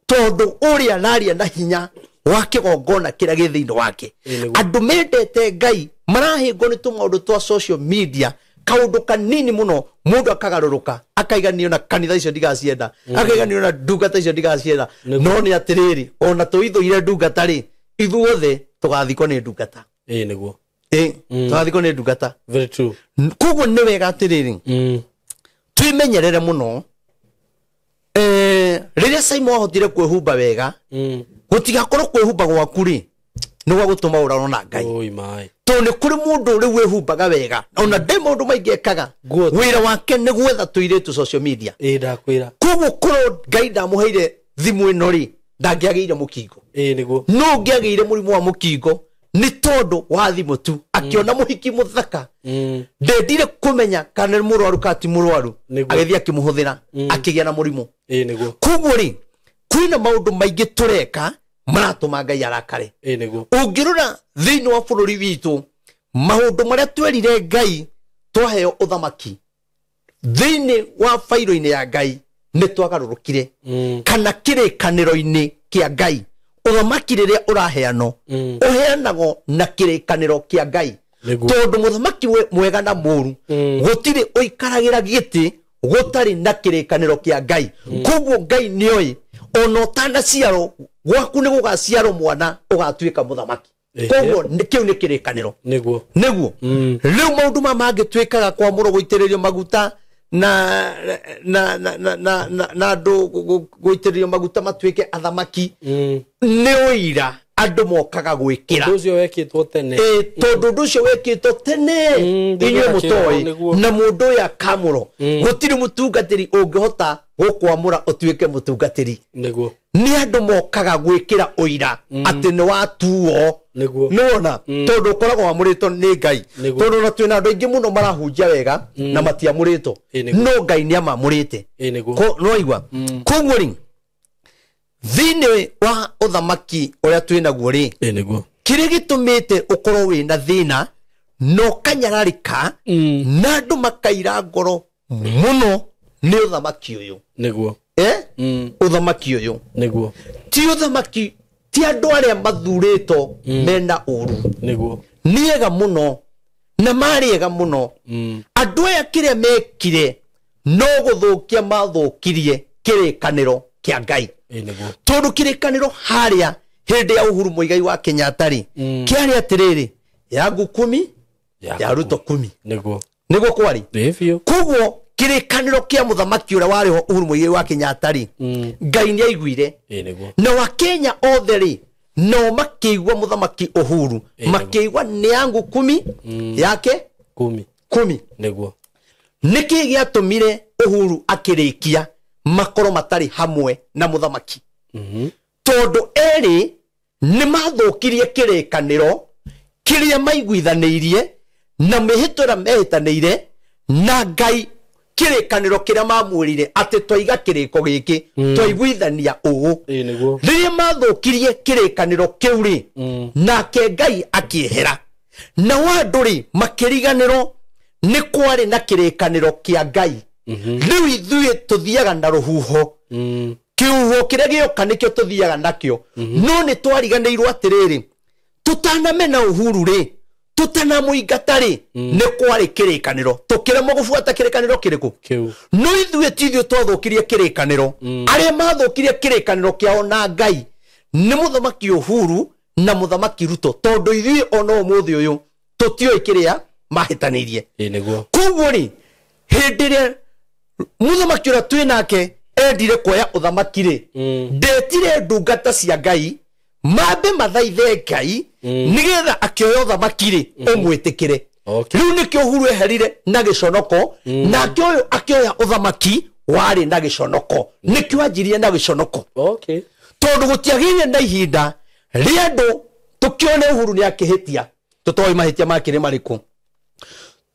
[SPEAKER 1] tondũ ũrĩa araria na hinya wa kĩgongona kĩrĩa gĩ thĩinĩ wake andũ mendete Ngai marahĩngwo nĩ tũmaũndũ twa social media kaũndũ kanini mũno mũndũ akagarũrũka akaiganio na kanitha icio ndigacienda akaiganio na ndungata icio ndigacienda no nĩ atĩrĩrĩ ona tũithũire ndungata rĩ ithuothe tũgathikwo nĩ ndungata
[SPEAKER 2] nĩguo
[SPEAKER 1] tũgathikwo nĩ ndungata
[SPEAKER 2] very true
[SPEAKER 1] koguo nĩ wega atĩrĩrĩ twĩmenyerere mũno rĩrĩa Simon ahotire kwĩhumba wega gũtigakorwo kwĩhumba gwaku rĩ nĩ gwa gũtũma ũrarona Ngai tondũ nĩ kũrĩ mũndũ rĩu wĩhumbaga wega ona ndĩ maũndũ maingĩ ekaga wĩra wake nĩ gwetha tũirĩtu social media
[SPEAKER 2] ndakwĩra
[SPEAKER 1] koguo korwo Ngai ndamũheire thimũ ĩno rĩ ndangĩagĩire mũkingo no ngĩagĩire mũrimũ wa mũkingo nĩ tondũ wa thimũ tu akĩona mũhiki mũthaka ndendire kũmenya kana nĩ mũrwaru kana ti mũrwaru agĩthiĩ akĩmũhũthĩra akĩgĩa na mũrimũ koguo rĩ kwĩna maũndũ maingĩ tũreka maratũma Ngai arakare ũngĩrora thĩinĩ wa bũrũri witũ maũndũ marĩa twerire Ngai twaheo ũthamaki thĩinĩ wa bairo-inĩ ya Ngai nĩ twagarũrũkire kana kĩrĩkanĩro-inĩ kĩa Ngai ũthamaki rĩrĩa ũraheanwo ũheanagwo na kĩrĩkanĩro kĩa Ngai tondũ mũthamaki mwega na mũru gũtirĩ ũikaragĩra gĩtĩ gũtarĩ na kĩrĩkanĩro kĩa Ngai koguo Ngai nĩoĩ ona ũtanaciarwo gwaku nĩ gũgaciarwo mwana ũgatuĩka mũthamaki koguo kĩu nĩ kĩrĩkanĩro nĩguo rĩu maũndũ mangĩtuĩkaga kwamũrwo gũitĩrĩrio maguta na andũ gũitĩrĩrio maguta matuĩke athamaki nĩ ũira andũ mokaga gwĩkĩra
[SPEAKER 2] ũndũ ũcio wekĩtwo tene
[SPEAKER 1] tondũ ũndũ ũcio wekĩtwo tene inyuĩ mũtoĩ na mũndũ ũyũ akamũrwo gũtirĩ mũtungatĩri ũngĩhota gũkwamũra ũtuĩke mũtungatĩri nĩ andũ mokaga gwĩkĩra ũira atĩ nĩ watuo nĩwona tondũ ũkoragwo wamũrĩtwo nĩ Ngai tondũ na twĩna andũ aingĩ mũno marahunjia wega na matiamũrĩtwo no Ngai nĩ amamũrĩte no igua koguo rĩ thĩinĩ wa ũthamaki ũrĩa twĩnaguo rĩ kĩrĩa gĩtũmĩte ũkorwo wĩna thĩna no kanyararĩka na andũ makaira ngoro mũno nĩ ũthamaki ũyũ ũthamaki ũyũ ti ũthamaki ti andũ arĩa mathurĩtwo mena ũru nĩ ega mũno na marĩ ega mũno andũ aya kĩrĩa mekire no gũthũkia mathũkirie kĩrĩkanĩro kĩa Ngai tondũ kĩrĩkanĩro harĩa hĩndĩ ya Uhuru Muigai wa Kenyatta rĩ kĩarĩ atĩrĩrĩ yangu 10 ya Ruto 10 nĩguo kwarĩ koguo kĩrĩkanĩro kĩa mũthamaki ũrĩa warĩho Uhuru Muigai wa Kenyatta rĩ Ngai nĩ aiguire na Wakenya othe rĩ no makĩigua mũthamaki Uhuru makĩigua nĩ yangu 10 yake 10 nĩkĩ gĩatũmire Uhuru akĩrĩkia makorwo matarĩ hamwe na mũthamaki tondũ erĩ nĩ mathũkirie kĩrĩkanĩro kĩrĩa maiguithanĩirie na mĩhĩtũra mehĩtanĩire na Ngai kĩrĩkanĩro kĩrĩa mamwĩrire atĩ twaiga kĩrĩko gĩkĩ twaiguithania ũũ rĩrĩa mathũkirie kĩrĩkanĩro kĩu rĩ nake Ngai akĩehera na andũ rĩ makĩriganĩrwo nĩ kwarĩ na kĩrĩkanĩro kĩa Ngai rĩu ithuĩ tũthiaga na rũhuho kĩhuho kĩrĩa gĩoka nĩkĩo tũthiaga nakĩo no nĩ twariganĩirwo atĩrĩrĩ tũtanamena Uhuru rĩ tutana muingatari ne kwari kirikaniro tukiremo gufuata kirikaniro kiriku no ithuĩ tithio twathukirie kirikaniro aria mathukirie kirikaniro kiao na Ngai ni muthamaki Uhuru na muthamaki Ruto tondu ithuĩ ono muthi uyu tutio kiria mahitanirie koguo ri hindiria muthamaki ura twinake endire kuoya uthamaki ri ndetire ndungata cia Ngai mabe mathaithe Ngai nigetha akioya uthamaki ri umwitikire riu nikio Uhuru eherire na giconoko na kioyo akioya uthamaki wari na giconoko nikio anjirie na giconoko tondu gutiagirie na ihinda riandu tukione Uhuru ni akihitia tutoi mahitia makire mariku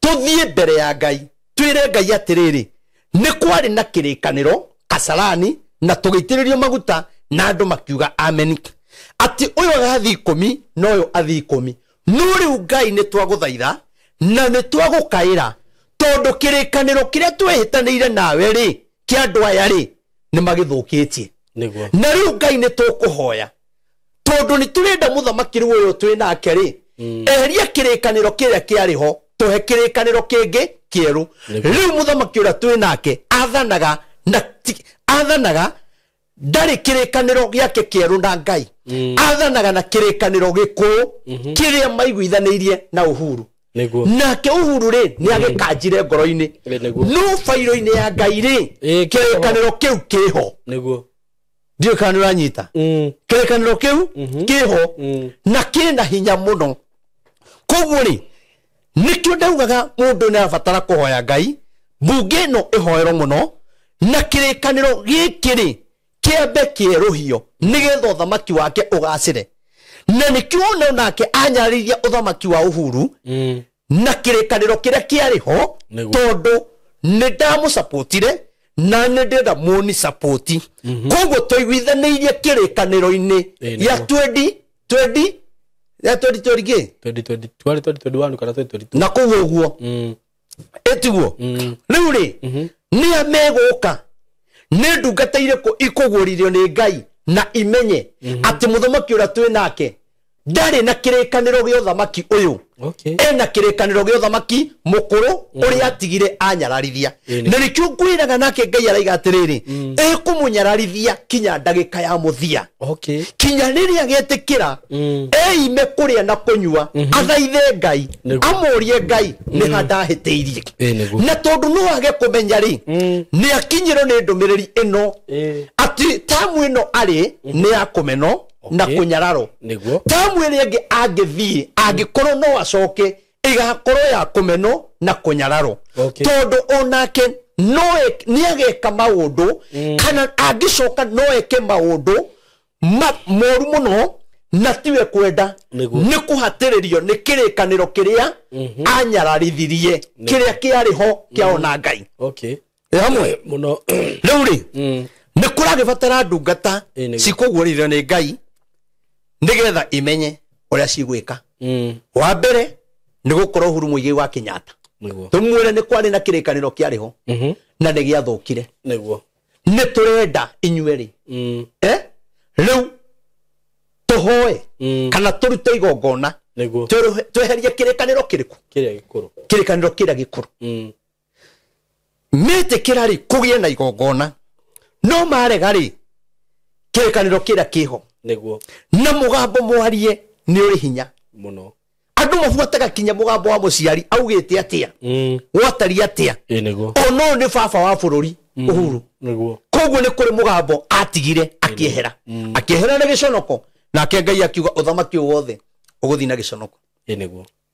[SPEAKER 1] tuthie mbere ya Ngai twire Ngai atiriri ni kwari na kirikaniro Kasarani na tugeitiririo maguta na andu makiuga amen ati uyu agathi 10 no uyu athi 10 no riu Ngai ni twaguthaitha na ni twagukaira tondu kirikaniro kiria twehitaniire nawe ri ki andu aya ri ni magithukitie na riu Ngai ni tukuhoya tondu ni turenda muthamaki riu uyu twinake ri eheria kirikaniro kiria kiariho tuhe kirikaniro kingi kieru riu muthamaki uria twinake athanaga ndari kirikaniro giake kieru na Ngai athanaga na kirikaniro giku kiria maiguithanirie na Uhuru nake Uhuru ri ni agikanjire ngoro-ini no fairo-ini ya Ngai ri kirikaniro kiu kiho ndio kanira anyita kirikaniro kiu kiho na kina hinya muno koguo ri nikio ndaugaga mundu ni abatara kuhoya Ngai bunge no ihoero muno na kirikaniro gikiri kiambe kieruhio nigetha uthamaki wake ugacire na nikio nake anyarithia uthamaki wa Uhuru na kirikaniro kiria kiariho tondu ni ndamusupportire na ni ndenda muni support koguo toiguithanirie kirikaniro-ini ya 2020 ya 2021 kana 2022 na koguo guo etiguo riu ri ni ameguka ni ndungata iriko ikuguririo ni Ngai na imenye ati muthamaki uria twinake ndari na kirikaniro gio thamaki uyu ena kirikaniro gio thamaki mukuru uria atigire anyararithia na nikio ngwiraga nake Ngai araiga atiriri ekumunyararithia kinya ndagika ya muthia kinya riria getikira eime kuria na kunyua athaithe Ngai amurie Ngai ni handahitiirie na tondu no age kumenya ri ni akinyiro ni ndumiriri ino ati tamu ino ari ni akumeno na kunyararo tamu iri ngi angithii angikorwo no acoke igakorwo ya kumeno na kunyararo tondu onake no ni ageka maundu kana angicoka no eke maundu moru muno na tiwe kwenda ni kuhatiririo ni kirikaniro kiria anyararithirie kiria kiariho kiaona Ngai hamwe
[SPEAKER 2] muno
[SPEAKER 1] riu ri ni kuragibatara ndungata cikuguririo ni Ngai nigetha imenye uria cigwika wa mbere ni gukorwo Uhuru Muigai wa Kenyatta tumwire ni kwari na kirikaniro kiariho na ni giathukire ni turenda inyueri riu tuhoe kana turute igongona tweherie kirikaniro kiriku kirikaniro kiria gikuru mete kirari kugie na igongona no marega ri kirikaniro kiria kiho na mugambo mwarie ni uri hinya
[SPEAKER 2] muno
[SPEAKER 1] andu mabuataga kinya mugambo wa muciari augite atia watari atia ono ni baba wa bururi Uhuru koguo ni kuri mugambo atigire akiehera na giconoko nake Ngai akiuga uthamaki wothe uguthi na giconoko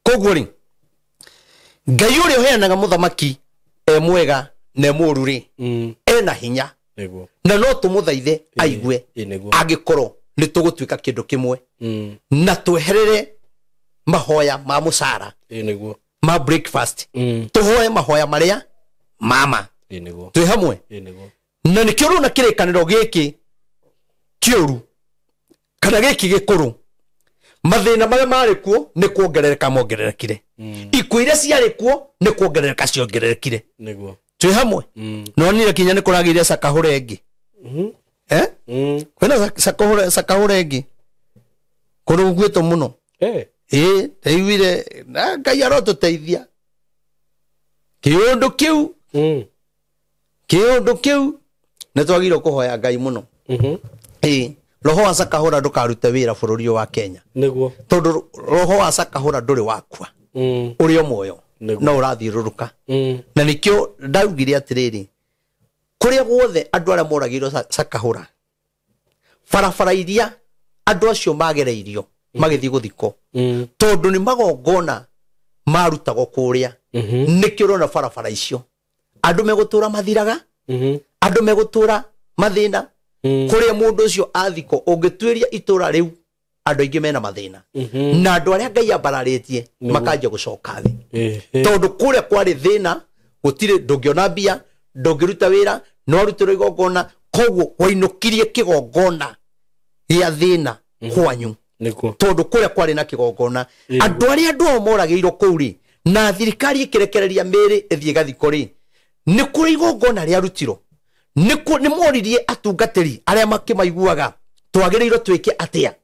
[SPEAKER 1] koguo ri Ngai uri uheanaga muthamaki mwega na muru ri ena hinya na no tumuthaithe aigwe agikorwo ni tugutwika kindu kimwe na tweherere mahoya ma musara ma breakfast tuhoye mahoya maria mama twi hamwe na nikio runa kirikaniro giki kiuru kana giki gikuru mathina maria mari kuo ni kuongerereka mongererekire ikuire ciari kuo ni kuongerereka ciongererekire twi hamwe no nire kinya ni kuragire sakahure engi kwena sakahure engi kurugwito muno ndaiguire na Ngai arotuteithia kiundu kiu nä twagirwo kå hoya Ngai må no roho wa Sakahura ndukarute wira bururi wa Kenya
[SPEAKER 2] niguo
[SPEAKER 1] tondu roho wa Sakahura nduri wakua uri o moyo no urathiururuka na nikio ndaugire atiriri kuria guothe andu aria moragirwo Sakahura barabara iria andu acio magereirio magithii guthiko tondu ni magongona marutagwo kuria nikio rona barabara icio andu megutura mathiraga andu megutura mathina kuria mundu ucio athiko ungitwiria itura riu andu aingi mena mathina na andu aria Ngai ambararitie makanja gucoka thi tondu kuria kwari thina gutire ndungiona mbia ndungiruta wira no rutiro igongona koguo wainukirie kigongona gia thina kwanyu tondu kuria kwari na kigongona andu aria andu moragirwo kuuri na thirikari ikirekereria miri ithie gathiko ri ni kuri igongona ria rutiro ni moririe atungatiri aria makimaiguaga twagirirwo twike atia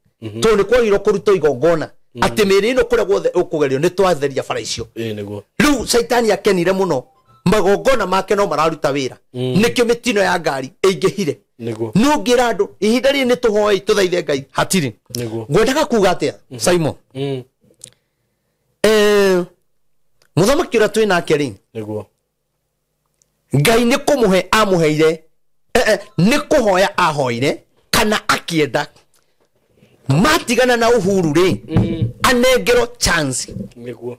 [SPEAKER 1] to ni kwagirwo kuruta igongona ati miri ino kuria guothe ukugerio ni twatheria bara icio
[SPEAKER 2] niguo
[SPEAKER 1] riu Saitani akenire muno magongona make no mararuta wira nikio mitino ya ngari ingihire
[SPEAKER 2] niguo
[SPEAKER 1] no ngira andu ihinda ri ni tuhoe tuthaithe Ngai hatiri
[SPEAKER 2] niguo
[SPEAKER 1] ngwendaga kuga atia Simon muthamaki ura twina keri
[SPEAKER 2] niguo
[SPEAKER 1] Ngai ni kumuhe amuheire ni kuhoya ahoire kana akienda matigana na Uhuru ri anengero chance
[SPEAKER 2] niguo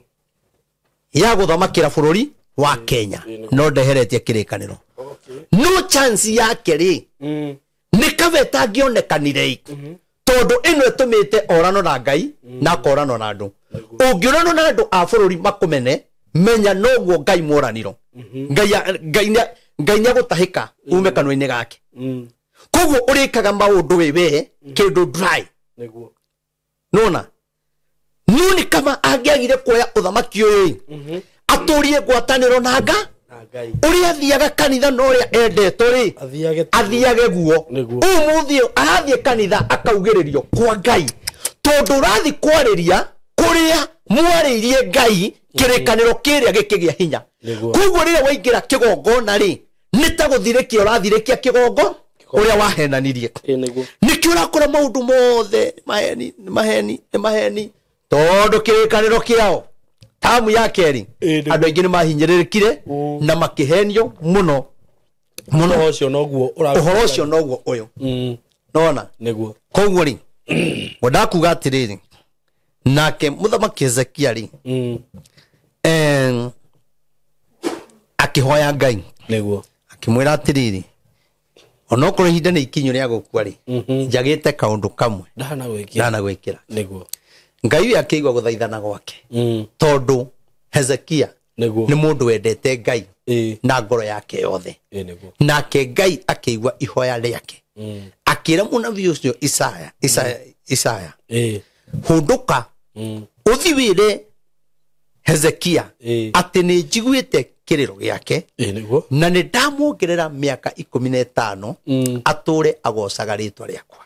[SPEAKER 1] ya guthamakira bururi wa Kenya no ndeheretie kirikaniro no chance yake ri ni kaveta ngionekanire tondu ino etumite orano na Ngai na korano na andu ungiorano na andu a bururi makumene menya noguo Ngai moraniro Ngai gutahika ume kanwa-ini gake koguo urikaga maundu wewe kindu dry
[SPEAKER 2] niguo
[SPEAKER 1] nona nuni kama angiagire kuoya uthamaki uyu aturie gwataniro na Ngai uria athiaga kanitha no uria endetwo ri athiage guo umuthio arathie kanitha akaugiririo kwa Ngai tondu urathi kwariria kuria mwaririe Ngai kirikaniro kiria gikigia hinya koguo riria waingira kigongona ri nitaguthirikia urathirikia kigongo uria wahenanirie nikio urakora maundu mothe maheni tondu kirikaniro kiao tamu ya keri andu aingi ni mahinyiririkire na makihenio muno
[SPEAKER 2] uhoro ucio
[SPEAKER 1] noguo uyu nona
[SPEAKER 2] niguo
[SPEAKER 1] koguo ri ngodakuga atiriri nake muthamaki Hezekia ri akihoya Ngai
[SPEAKER 2] niguo
[SPEAKER 1] akimwira atiriri onokoro ihinda ni ikinyu ria gukua ri njagite kaundu kamwe ndana gwikira
[SPEAKER 2] niguo
[SPEAKER 1] Ngai akigwa guthaithana gwake tondu Hezekia ni mundu wendete Ngai na ngoro yake yothe nake Ngai akigwa ihoya riake akira munabii ucio Isaya hunduka uthiwire Hezekia ati ni njiguite kiriro giake na ni ndamuongerera miaka 15 ature agocaga ritwa riakwa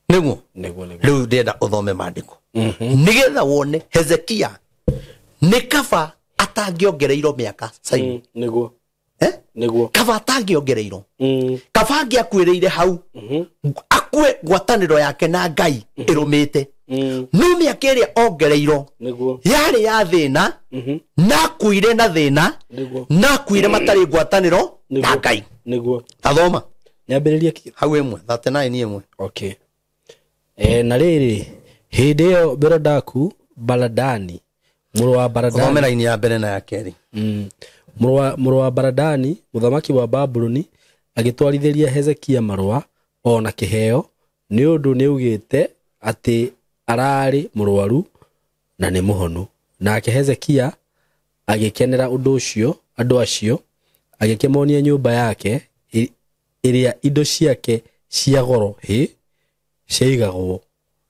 [SPEAKER 1] niguo riu ndenda uthome maandiko nigetha wone Hezekia ni kaba atangiongereirwo miaka sai
[SPEAKER 2] niguo
[SPEAKER 1] kaba atangiongereirwo kaba angiakwiriire hau akue gwataniro yake na Ngai irumite no miaka iria ongereirwo yari ya thina na kuire na thina na kuire matari gwataniro na Ngai tathoma
[SPEAKER 2] nyambiriria
[SPEAKER 1] hau imwe 39 imwe
[SPEAKER 2] okay na riri hindi iyo Berodaku Baladani muru wa Baladani
[SPEAKER 1] thomera ini ya mbere na ya keri
[SPEAKER 2] muru wa Baladani muthamaki wa Babuloni agitwarithiria Hezekia marua ona kiheo ni undu ni ugite ati arari murwaru na ni muhonu nake Hezekia agikenera undu ucio andu acio agikemonia nyumba yake iria indo ciake cia goro ciaigagwo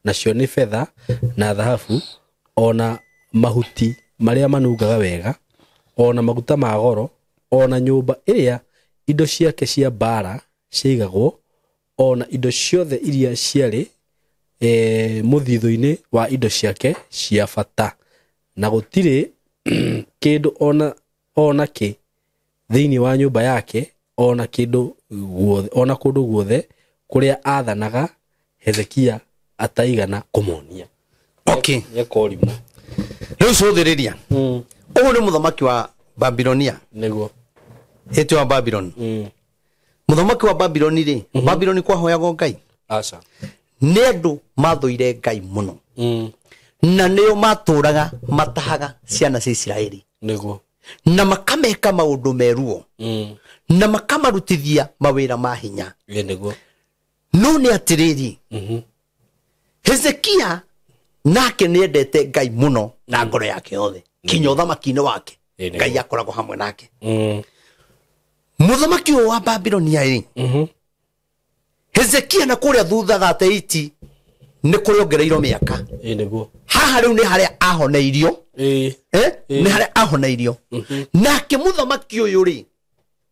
[SPEAKER 2] nacio ni fedha na dhahabu ona mahuti maria manungaga wega ona maguta ma goro ona nyumba iria indo ciake cia bara ciaigagwo ona indo ciothe iria ciari muthithu-ini wa indo ciake cia bata na gutire kindu ona ki thiini wa nyumba yake ona kindu guothe ona kundu guothe kuria athanaga Hezekia ataigana kumonia.
[SPEAKER 1] Okay,
[SPEAKER 2] yakorimu
[SPEAKER 1] riu cuthiriria uyu ni muthamaki wa Babilonia
[SPEAKER 2] niguo
[SPEAKER 1] eti wa Babylon muthamaki wa Babylon ri Babylon kwahoyago Ngai
[SPEAKER 2] aca
[SPEAKER 1] ni andu mathuire Ngai muno na nio maturaga matahaga ciana cia Israeli
[SPEAKER 2] niguo
[SPEAKER 1] na makameka maundu meruo na makamarutithia mawira ma hinya
[SPEAKER 2] niguo
[SPEAKER 1] no ni atiriri Hezekia nake ni endete Ngai muno na ngoro yake yothe kinya uthamaki-ini wake Ngai akoragwo hamwe nake muthamaki wa Babilonia ri Hezekia na kuria thutha 38 ni kuria ongereirwo miaka
[SPEAKER 2] niguo
[SPEAKER 1] haha riu ni haria ahoneirio ni haria ahoneirio nake muthamaki uyu ri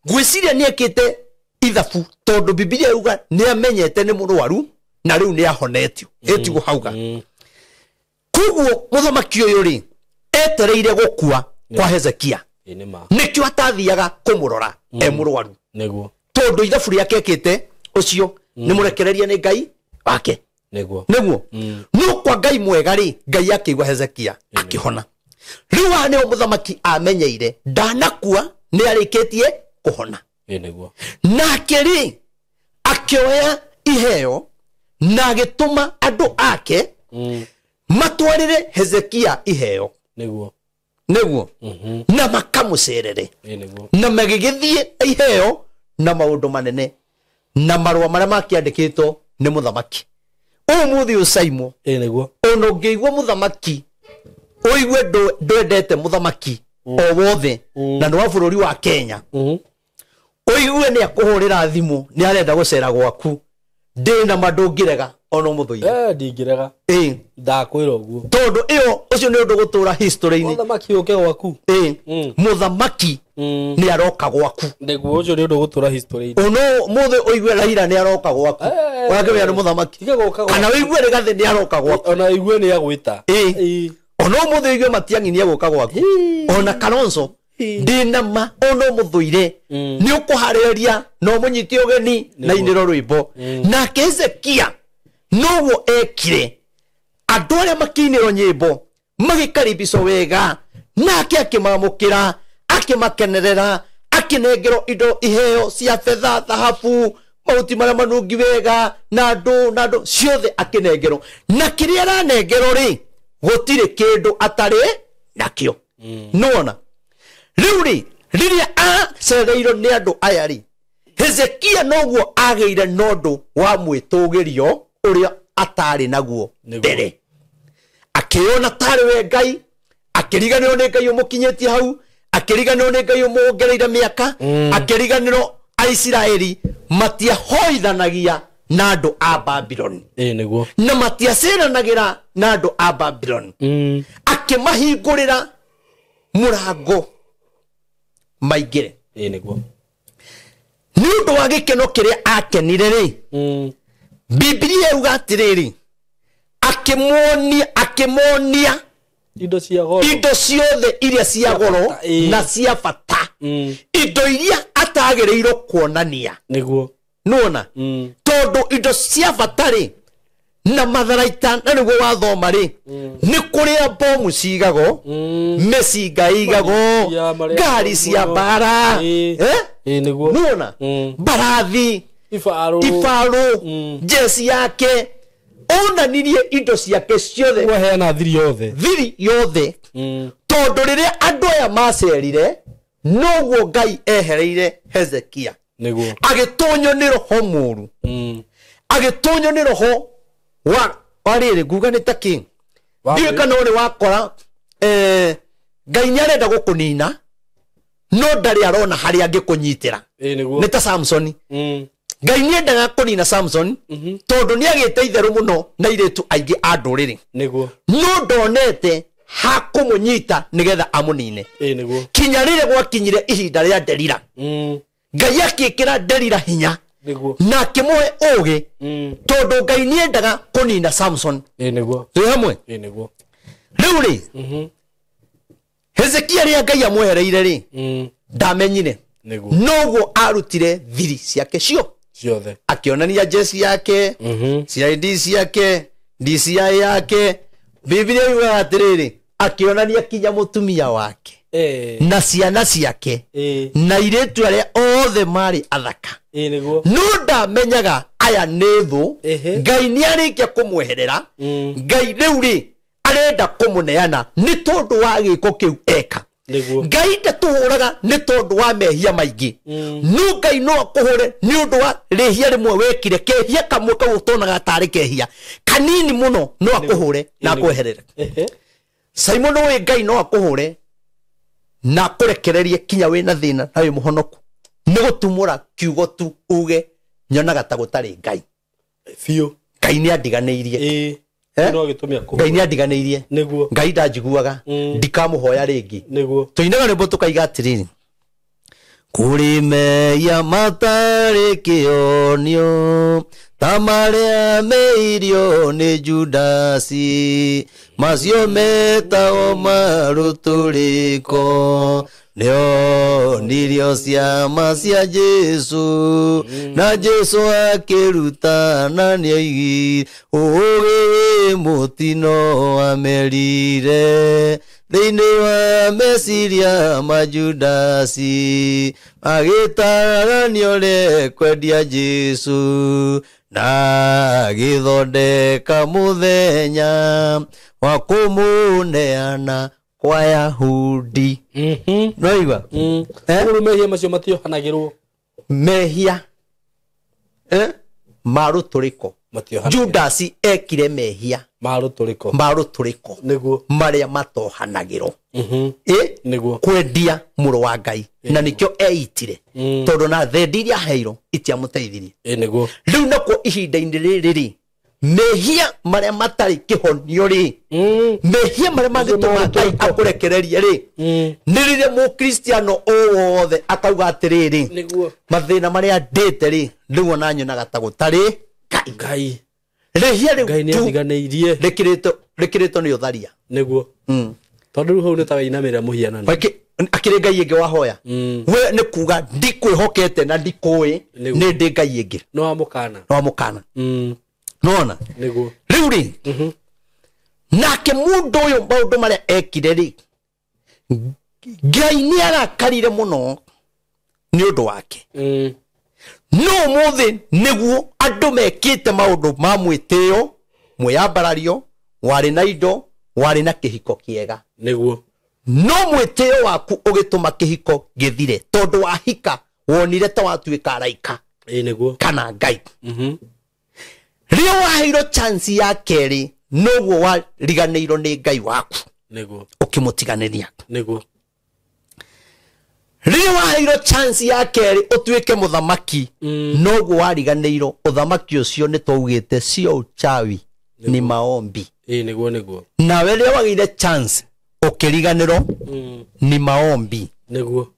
[SPEAKER 1] gwiciria ni ekite ithabu tondu Biblia yuga ni amenyete ni murwaru na riu ni ahonetio etigo hauga kuguo muthamaki uyu ri etereire gukua kwa Hezekia nikio atathiaga kumurora murwaru
[SPEAKER 2] niguo
[SPEAKER 1] tondu ithabu riake ekite ucio ni murekereria ni Ngai wake
[SPEAKER 2] niguo
[SPEAKER 1] no kwa Ngai mwega ri Ngai akigwa Hezekia akihona riu wa ni muthamaki amenyeire ndanakua ni arikitie kuhona
[SPEAKER 2] niguo
[SPEAKER 1] nake ri akioya iheo na agituma andu ake matwarire Hezekia iheo niguo na makamucerere na magigithie iheo na maundu manene na marwa maria makiandikitwo ni muthamaki umuthi usaimo
[SPEAKER 2] niguo
[SPEAKER 1] ono ngeigwa muthamaki oigwe ndwendete muthamaki o wothe na no bururi wa Kenya oigwe ni akuhurira thimu ni arenda gucera gwaku ndina mandungirega ono muthuire
[SPEAKER 2] ndingirega ndakwira uguo
[SPEAKER 1] tondu iyo ucio ni undu gutura history-ini
[SPEAKER 2] muthamaki uke gwaku
[SPEAKER 1] muthamaki ni aroka gwaku
[SPEAKER 2] niguo ucio ni undu gutura history-ini
[SPEAKER 1] ono muthe oigwe Raila ni aroka gwaku wakemenya ni muthamaki kana oigwe Rigathi ni aroka gwaku
[SPEAKER 2] ona oigwe ni agwita
[SPEAKER 1] ono muthe oigwe Matiang'i ni agoka gwaku ona Kalonzo ndina ma ono muthuire ni ukuhariria no munyiti ogeni na iniro rwimbo na Hezekia nowo ekire andu aria makiniro nyimbo magikaribisho wega nake akimamukira akimakenerera akinengero indo iheo cia fedha thahabu mauti maria manungi wega na andu ciothe akinengero na kiria aranengero ri gutire kindu atari nakio nona riu ri riria acereirwo ni andu aya ri Hezekia noguo ageire nondu wa mwitugirio uria atari naguo mbere akiona tari we Ngai akiriganirwo ni Ngai umukinyetie hau akiriganirwo ni Ngai umuongereire miaka akiriganirwo Aisiraeli matiahoithanagia na andu a Babylon
[SPEAKER 2] niguo
[SPEAKER 1] na matiaceranagira na andu a Babylon akimahingurira murango maigire
[SPEAKER 2] niguo
[SPEAKER 1] ni undu wa gikeno kiria akenire ri Biblia yuga atiriri akimonia
[SPEAKER 2] indo cia goro
[SPEAKER 1] indo ciothe iria cia goro na cia bata indo iria atagereirwo kuonania
[SPEAKER 2] niguo
[SPEAKER 1] nona tondu indo cia bata ri na matharaita na niguo wathoma ri ni kuria bomu cigago mecinga igago ngari cia bara
[SPEAKER 2] niguo
[SPEAKER 1] nona barathi ifaru jesi yake onanirie indo ciake ciothe
[SPEAKER 2] waheana thiri
[SPEAKER 1] yothe tondu riria andu aya macerire noguo Ngai ehereire Hezekia
[SPEAKER 2] niguo
[SPEAKER 1] agitonyo ni roho muru agitonyo ni roho wa riri nguga ni taki ndiye kana uri wakora Ngai ni arenda gukunina no ndari arona hari angikunyitira ni ta Samson Ngai ni endaga kunina Samson tondu ni agite itheru muno na iretu aingi anduriri
[SPEAKER 2] niguo
[SPEAKER 1] no ndonete hakumunyita nigetha amunine
[SPEAKER 2] niguo
[SPEAKER 1] kinya rire gwakinyire ihinda ria Delila Ngai akikira Delila hinya na kimuhe oge todo Ngai niendaga kunina Samson
[SPEAKER 2] niguo
[SPEAKER 1] hamwe
[SPEAKER 2] niguo
[SPEAKER 1] riu ri Hezekia ria Ngai amwehereire ri ndamenyire noguo arutire thiri ciake ciothe akionania jeshi yake CID ciake DCI yake Biblia yuga atiriri akionania kinya mutumia wake na ciana ciake na iretu aria othe mari athaka no ndamenyaga aya nethu Ngai ni arikia kumweherera Ngai riu ri arenda kumuneana ni tondu wa giko kiu eka Ngai ndatuhuraga ni tondu wa mehia maingi no Ngai no akuhure ni undu wa rehia rimwe wekire kehia kamwe kautonaga tari kehia kanini muno no akuhure na kweherera Simon we Ngai no akuhure na kurekererie kinya wina thina na wi muhonoku ni gutumura kiugo tu uge nyonaga ta gutari Ngai
[SPEAKER 2] fiu
[SPEAKER 1] Ngai ni andiganeirie
[SPEAKER 2] no gitumia ku
[SPEAKER 1] Ngai ni andiganeirie
[SPEAKER 2] niguo
[SPEAKER 1] Ngai ndanjiguaga ndikamuhoya ringi
[SPEAKER 2] niguo
[SPEAKER 1] tuinaga nimbo tukaiga atiriri kurime ya matari kionio tamaria meirio ni Judasi macio metao maruturiko neo nirio ciama cia Jesu na Jesu akiruta na nĩoigi ũgĩ mũtino amerire thĩinĩ wa meciria ma Judasi agĩtaranio rĩ kwendia Jesu na gĩthondeka mũthenya wa kũmũneana kwa Yahudi noiwa
[SPEAKER 2] mehia macio matiohanagirwo
[SPEAKER 1] mehia maruturiko Judasi ekire mehia maruturiko
[SPEAKER 2] niguo
[SPEAKER 1] maria matohanagirwo
[SPEAKER 2] niguo
[SPEAKER 1] kwendia mũrũ wa Ngai na nikio eitire tondu na thendiria heiro itiamuteithirie
[SPEAKER 2] niguo
[SPEAKER 1] riu nako ihinda-inĩ rĩrĩ mehia maria matari kihonio ri mehia maria magituma Ngai akurekererie ri ni rire mu Kristiano wothe akauga atiriri
[SPEAKER 2] niguo
[SPEAKER 1] mathina maria ndite ri riu ona nyonaga ta gutari
[SPEAKER 2] Ngai
[SPEAKER 1] rehia riu
[SPEAKER 2] Ngai ni athiganeirie
[SPEAKER 1] rikirito ni utharia
[SPEAKER 2] niguo tondu riu hau ni ta wainamira muhianano
[SPEAKER 1] akire Ngai ingi wahoya we ni kuga ndikwihokete na ndikui ni ndi Ngai ingi
[SPEAKER 2] no amukana
[SPEAKER 1] nona
[SPEAKER 2] niguo
[SPEAKER 1] riu ri nake mundu uyu maundu maria ekire ri Ngai ni arakarire muno ni undu wake no muthi niguo andu mekite maundu ma mwitio mwiyambarario wari na indo wari na kihiko kiega
[SPEAKER 2] niguo
[SPEAKER 1] no mwitio waku ugituma kihiko githire tondu wahika wonire ta watuika araika
[SPEAKER 2] niguo
[SPEAKER 1] kana Ngai rio waheiro chance ya keri noguo wariganeiro ni Ngai waku
[SPEAKER 2] niguo
[SPEAKER 1] ukimutiganenia
[SPEAKER 2] niguo
[SPEAKER 1] rio waheiro chance ya keri utuike muthamaki noguo wariganeiro uthamaki ucio ni twaugite cio uchawi ni maombi
[SPEAKER 2] niguo
[SPEAKER 1] nawe rio wagire chance ukiriganiro ni maombi
[SPEAKER 2] niguo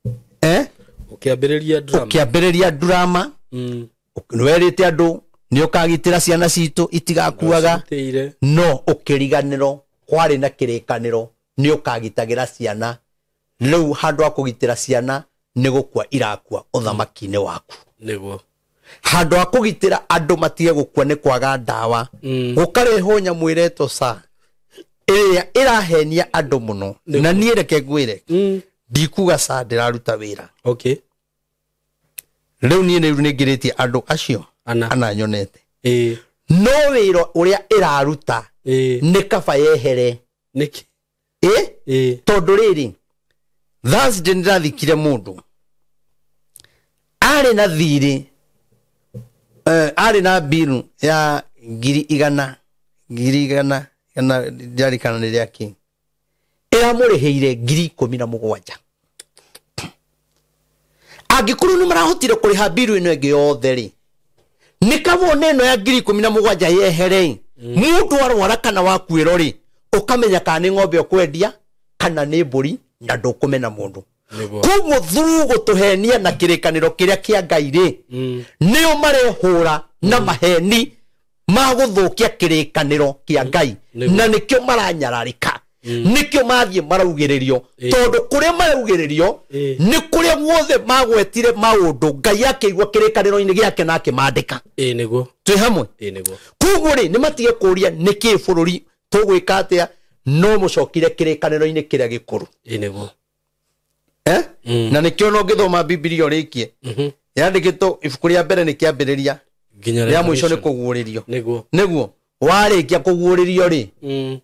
[SPEAKER 2] ukiambiriria drama
[SPEAKER 1] nwerite andu ni ukagitira ciana citu itigakuaga no ukiriganiro kwari na kirikaniro ni ukagitagira ciana riu handu akugitira ciana ni gukua irakua uthamaki-ini waku
[SPEAKER 2] niguo
[SPEAKER 1] handu akugitira andu matige gukua ni kwaga ndawa gukareho nyamu ireto sa iria irahenia andu muno na nie reke ngwire ndikuga sa ndiraruta wira riu nie ni ngiritie andu acio ana nyonete no wira uria iraruta ni kaba yehere
[SPEAKER 2] niki
[SPEAKER 1] tondu riri Thursday ndirathikire mundu ari na thiri ari na biru ya ngiri igana jari kana ni yake era muriheire ngiri 17 agikuru ni marahotire kuriha biru ino enge yothe ri nikabone no ya ngiri 17 yehere mundu arwara kana wakwiro ri ukamenya kana ni ng'ombe okwendia kana ni mburi na ndukumena mundu Koguo through gutuhenia na kirikaniro kiria kia Ngai ri nio marehura na maheni maguthukia kirikaniro kia Ngai na nikio maranyararika nikio mathie maraugiririo tondu kuria maraugiririo ni kuria guothe magwetire maundu Ngai akeigua kirikaniro-ini giake na akimandika
[SPEAKER 2] niguo
[SPEAKER 1] twi hamwe
[SPEAKER 2] niguo
[SPEAKER 1] koguo ri nimatige kuria niki bururi tugwika atia no mucokire kirikaniro-ini kiria gikuru
[SPEAKER 2] niguo
[SPEAKER 1] na nikio no ngithoma Biblia rikie yandikitwo ibuku ria mbere ni kiambiriria
[SPEAKER 2] nginya
[SPEAKER 1] ria mwisho ni kuguuririo
[SPEAKER 2] niguo
[SPEAKER 1] warikia kuguuririo ri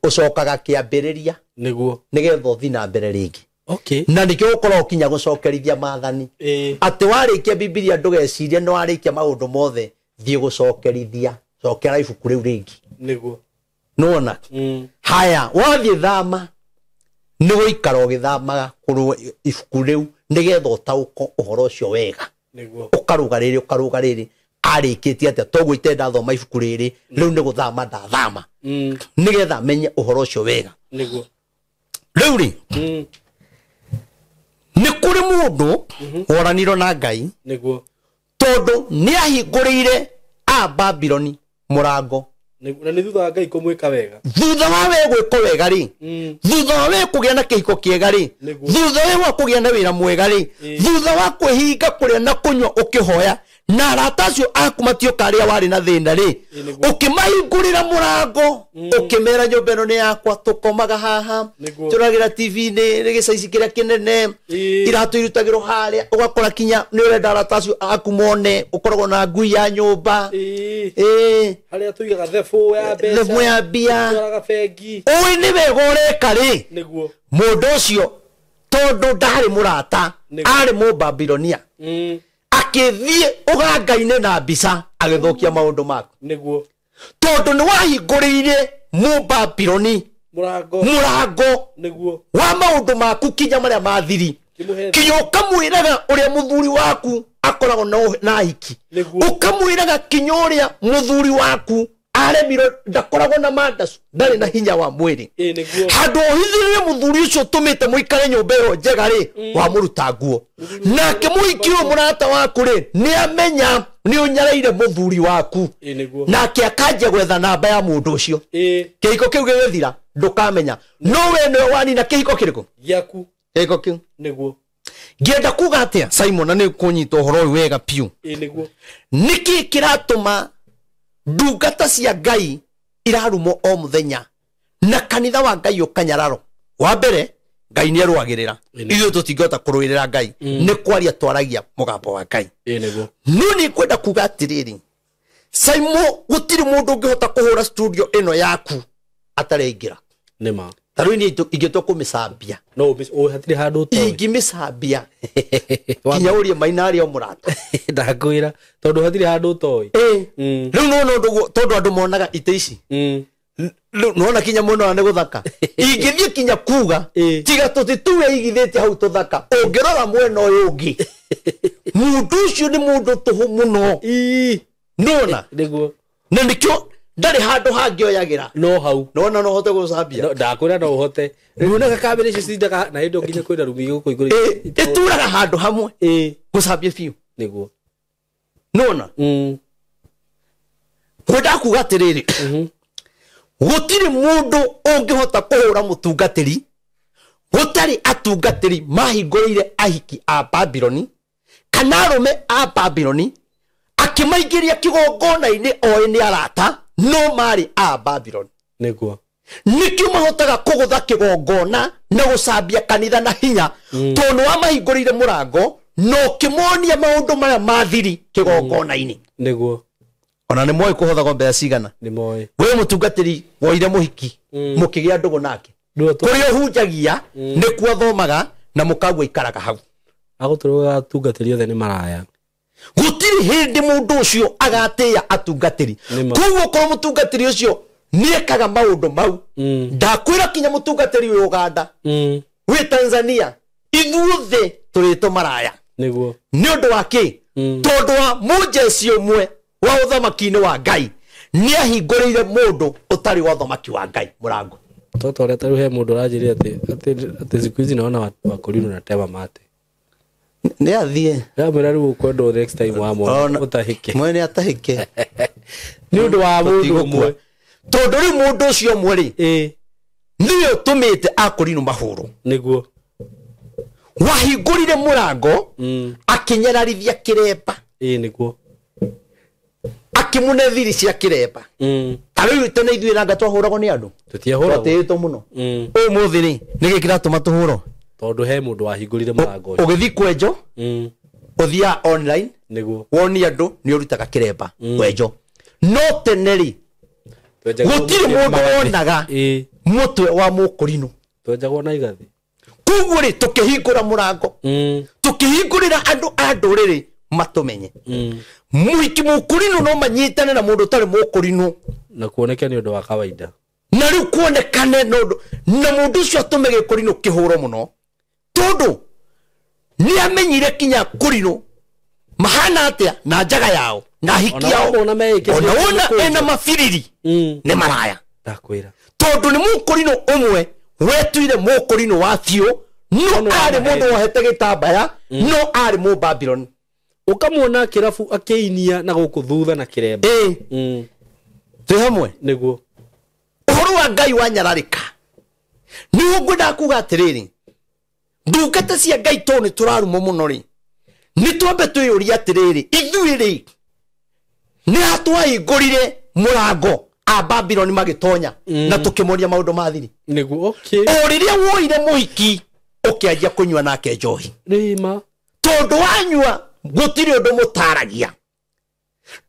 [SPEAKER 1] ucokaga kiambiriria
[SPEAKER 2] niguo
[SPEAKER 1] nigetha uthi na mbere ringi
[SPEAKER 2] okay
[SPEAKER 1] na nikio ukorwo kinya gucokerithia maathani ati warikia Biblia ndugeciria no warikia maundu mothe thie gucokerithia cokera ibuku riu ringi
[SPEAKER 2] niguo
[SPEAKER 1] nona haya wathie thama ni guikara ugithamaga kurwo ibuku riu nigetha utauko uhoro ucio wega
[SPEAKER 2] niguo
[SPEAKER 1] ukaruga riri arikitie atia toguo itenda thoma ibuku riri riu ni guthama ndathama nigetha menye uhoro ucio wega
[SPEAKER 2] niguo
[SPEAKER 1] riu ri ni kuri mundu woraniro na Ngai
[SPEAKER 2] niguo
[SPEAKER 1] tondu ni ahingurire a Babyloni murango
[SPEAKER 2] na ni thutha Ngai kumwika wega
[SPEAKER 1] thutha wa we gwiko wega ri thutha wa we kugia na kihiko kiega ri thutha wa kugia na wira mwega ri thutha wa kwihinga kuria na kunywa ukihoya na aratacio akumatio karia wari na thina ri ukimahingurira murango ukimera nyumba ino ni yakwa tukomaga haha turagira TV ni gicaici kiria kinene iratu irutagirwo haria ugakora kinya ni urenda aratacio akumone ukoragwo na ngui ya nyumba
[SPEAKER 2] haria tuigaga thefo
[SPEAKER 1] ya bia
[SPEAKER 2] turaga bengi
[SPEAKER 1] oi ni wega ureka ri
[SPEAKER 2] niguo
[SPEAKER 1] mundu ucio tondu ndari murata ari mu Babilonia akithie ugangaine na mbica agithokia maundu maku
[SPEAKER 2] niguo
[SPEAKER 1] tondu ni wahinguriire mu Babyloni murango
[SPEAKER 2] niguo
[SPEAKER 1] wa maundu maku kinya maria mathiri kinya ukamwiraga uria muthuri waku akoragwo na hiki ukamwiraga kinya uria muthuri waku aremiro ndakoragwo na mandacu ndari na hinya wa mwiri handu ohithirire muthuri ucio tumite muikare nyumba iyo njega ri wa muruta nguo nake muikiro murata waku ri ni amenya ni unyaraire muthuri waku nake akanje gwetha namba ya mundu ucio kihiko kiu githira ndukamenya no we no wani na kihiko kiriku
[SPEAKER 2] giaku
[SPEAKER 1] kihiko kiu
[SPEAKER 2] niguo
[SPEAKER 1] ngienda kuga atia Simon na ni kunyita uhoro uyu wega piu
[SPEAKER 2] niguo
[SPEAKER 1] niki kiratuma ndungata cia Ngai irarumo o muthenya na kanitha wa Ngai ukanyararo wa mbere Ngai ni arwagirira ithu tutingota kuruirira Ngai ni kwaria twaragia mugambo wa Ngai no ni kwenda kuga atiriri Simon gutiri mundu ungihota kuhura studio ino yaku atarengira
[SPEAKER 2] nima
[SPEAKER 1] taruni igito kumisambia
[SPEAKER 2] no hatiri handu to
[SPEAKER 1] ingimisambia kinya urie mainari o murata
[SPEAKER 2] ndakwira tondu hatiri handu to
[SPEAKER 1] riu no tondu andu monaga ite ici nona kinya muno ne guthaka ingithie kinya kuga tiga tutituwe igithete hau tuthaka ungirora mwena uyu ungi mundu ucio ni mundu tuhu muno nona
[SPEAKER 2] niguo
[SPEAKER 1] na nikyo ndari handu hangioyagira
[SPEAKER 2] no hau
[SPEAKER 1] nona no hote gucambia
[SPEAKER 2] ndakwira no hote riunaga kamera icio cindaga na indo nginya kwina rumi guko iguru
[SPEAKER 1] ituraga handu hamwe gucambia biu
[SPEAKER 2] niguo
[SPEAKER 1] nona kwenda kuga atiriri gutiri mundu ungihota kuhura mutungatiri gutari atungatiri mahingurire ahiki a Babyloni kana arume a Babyloni akimaingiria kigongona-ini o ni arata no mari a Babyloni
[SPEAKER 2] niguo
[SPEAKER 1] nikio mahotaga kugutha kigongona na gucambia kanitha na hinya tondu wa mahingurire murango no kimonia maundu maria mathiri kigongona-ini
[SPEAKER 2] niguo
[SPEAKER 1] ona ni moy kuhotha mbea cigana
[SPEAKER 2] ni moy
[SPEAKER 1] we mutungatiri woire muhiki mukigia ndugu nake kurio hunjagia ni kuo thomaga na mukagwa ikaraga hau
[SPEAKER 2] aguturuga atungatiri othe ni maraya
[SPEAKER 1] gutiri hindi mundu ucio agatia atungatiri kuo ko mutungatiri ucio niekaga maundu mau ndakwira kinya mutungatiri we Uganda we Tanzania ithuothe turito maraya
[SPEAKER 2] niguo
[SPEAKER 1] ni undu wa ki tondu wa mujeci umwe wa uthamaki-ini wa Ngai ni ahinguriire mundu utari wa uthamaki wa Ngai murango
[SPEAKER 2] toto ria taruhe mundu rajiri ati siku hizi naona wakulinu na tema mate
[SPEAKER 1] nĩ athiĩ
[SPEAKER 2] Ndamwĩra rĩu ũkwenda next time wa mwana ũtahĩke.
[SPEAKER 1] Mwene atahĩke.
[SPEAKER 2] Nĩ ũndũ wa mũndũ ũmwe.
[SPEAKER 1] Tondũ rĩu mũndũ ũcio ũmwe rĩ. Nĩwe ũtũmĩte Akorinũ mahũrwo.
[SPEAKER 2] Nĩguo.
[SPEAKER 1] Wahingũrire mũrango akĩnyararithia kĩremba.
[SPEAKER 2] Nĩguo.
[SPEAKER 1] Akĩmũne thiri cia kĩremba. Ta rĩu tene ithuĩ nanga twahũragwo nĩ andũ.
[SPEAKER 2] Tũtiahũragwo.
[SPEAKER 1] Twatĩĩtwo mũno. Ũmũthĩ rĩ nĩkĩ kĩratũma tũhũrwo?
[SPEAKER 2] Tondũ he mũndũ wahingũrire mũrango ũcio.
[SPEAKER 1] Ũgĩthiĩ kwenjo ũthiaga online
[SPEAKER 2] nĩguo
[SPEAKER 1] wonia andũ nĩ ũrutaga kĩremba kwenjo. No tene rĩ gũtirĩ mũndũ wonaga mũtwe wa Mũkorinũ.
[SPEAKER 2] Twenjagwo na igathĩ.
[SPEAKER 1] Koguo rĩ tũkĩhingũra mũrango tũkĩhingũrĩra andũ a ndũrĩrĩ matũmenye. Mũhiki Mũkorinũ no manyitane na mũndũ ũtarĩ Mũkorinũ
[SPEAKER 2] na kuoneke nĩ ũndũ wa kawaida.
[SPEAKER 1] Na rĩu kuonekane na mũndũ ũcio atũme Gĩkorinũ kĩhũrwo mũno tondũ nĩ amenyire kinya Korinũ mahana atĩa na njaga yao na hiki yao ona wona ena mabiriri nĩ maraya.
[SPEAKER 2] Ndakwĩra
[SPEAKER 1] tondũ nĩ Mũkorinũ ũmwe wetuire Mũkorinũ wa biũ no arĩ mũndũ wohete gĩtambaya no arĩ Mũbabironi.
[SPEAKER 2] Ũkamuona kĩrabu akĩinia na gũkũ thutha na kĩremba.
[SPEAKER 1] Twĩ hamwe
[SPEAKER 2] nĩguo.
[SPEAKER 1] Ũhoro wa Ngai wanyararĩka nĩ ngwenda kuga atĩrĩrĩ ndungata cia Ngai to nĩ tũrarumwo mũno rĩ nĩ twambe twĩyũria atĩrĩrĩ ithuĩ rĩ nĩ atwahingũrire mũrango a Babyloni magĩtonya na tũkĩmoria maũndũ ma thiri.
[SPEAKER 2] Nĩguo.
[SPEAKER 1] O rĩrĩa woire mũhiki ũkĩanjia kũnyua nake njohi
[SPEAKER 2] rĩma
[SPEAKER 1] tondũ wanyua gũtirĩ ũndũ mũtaragia.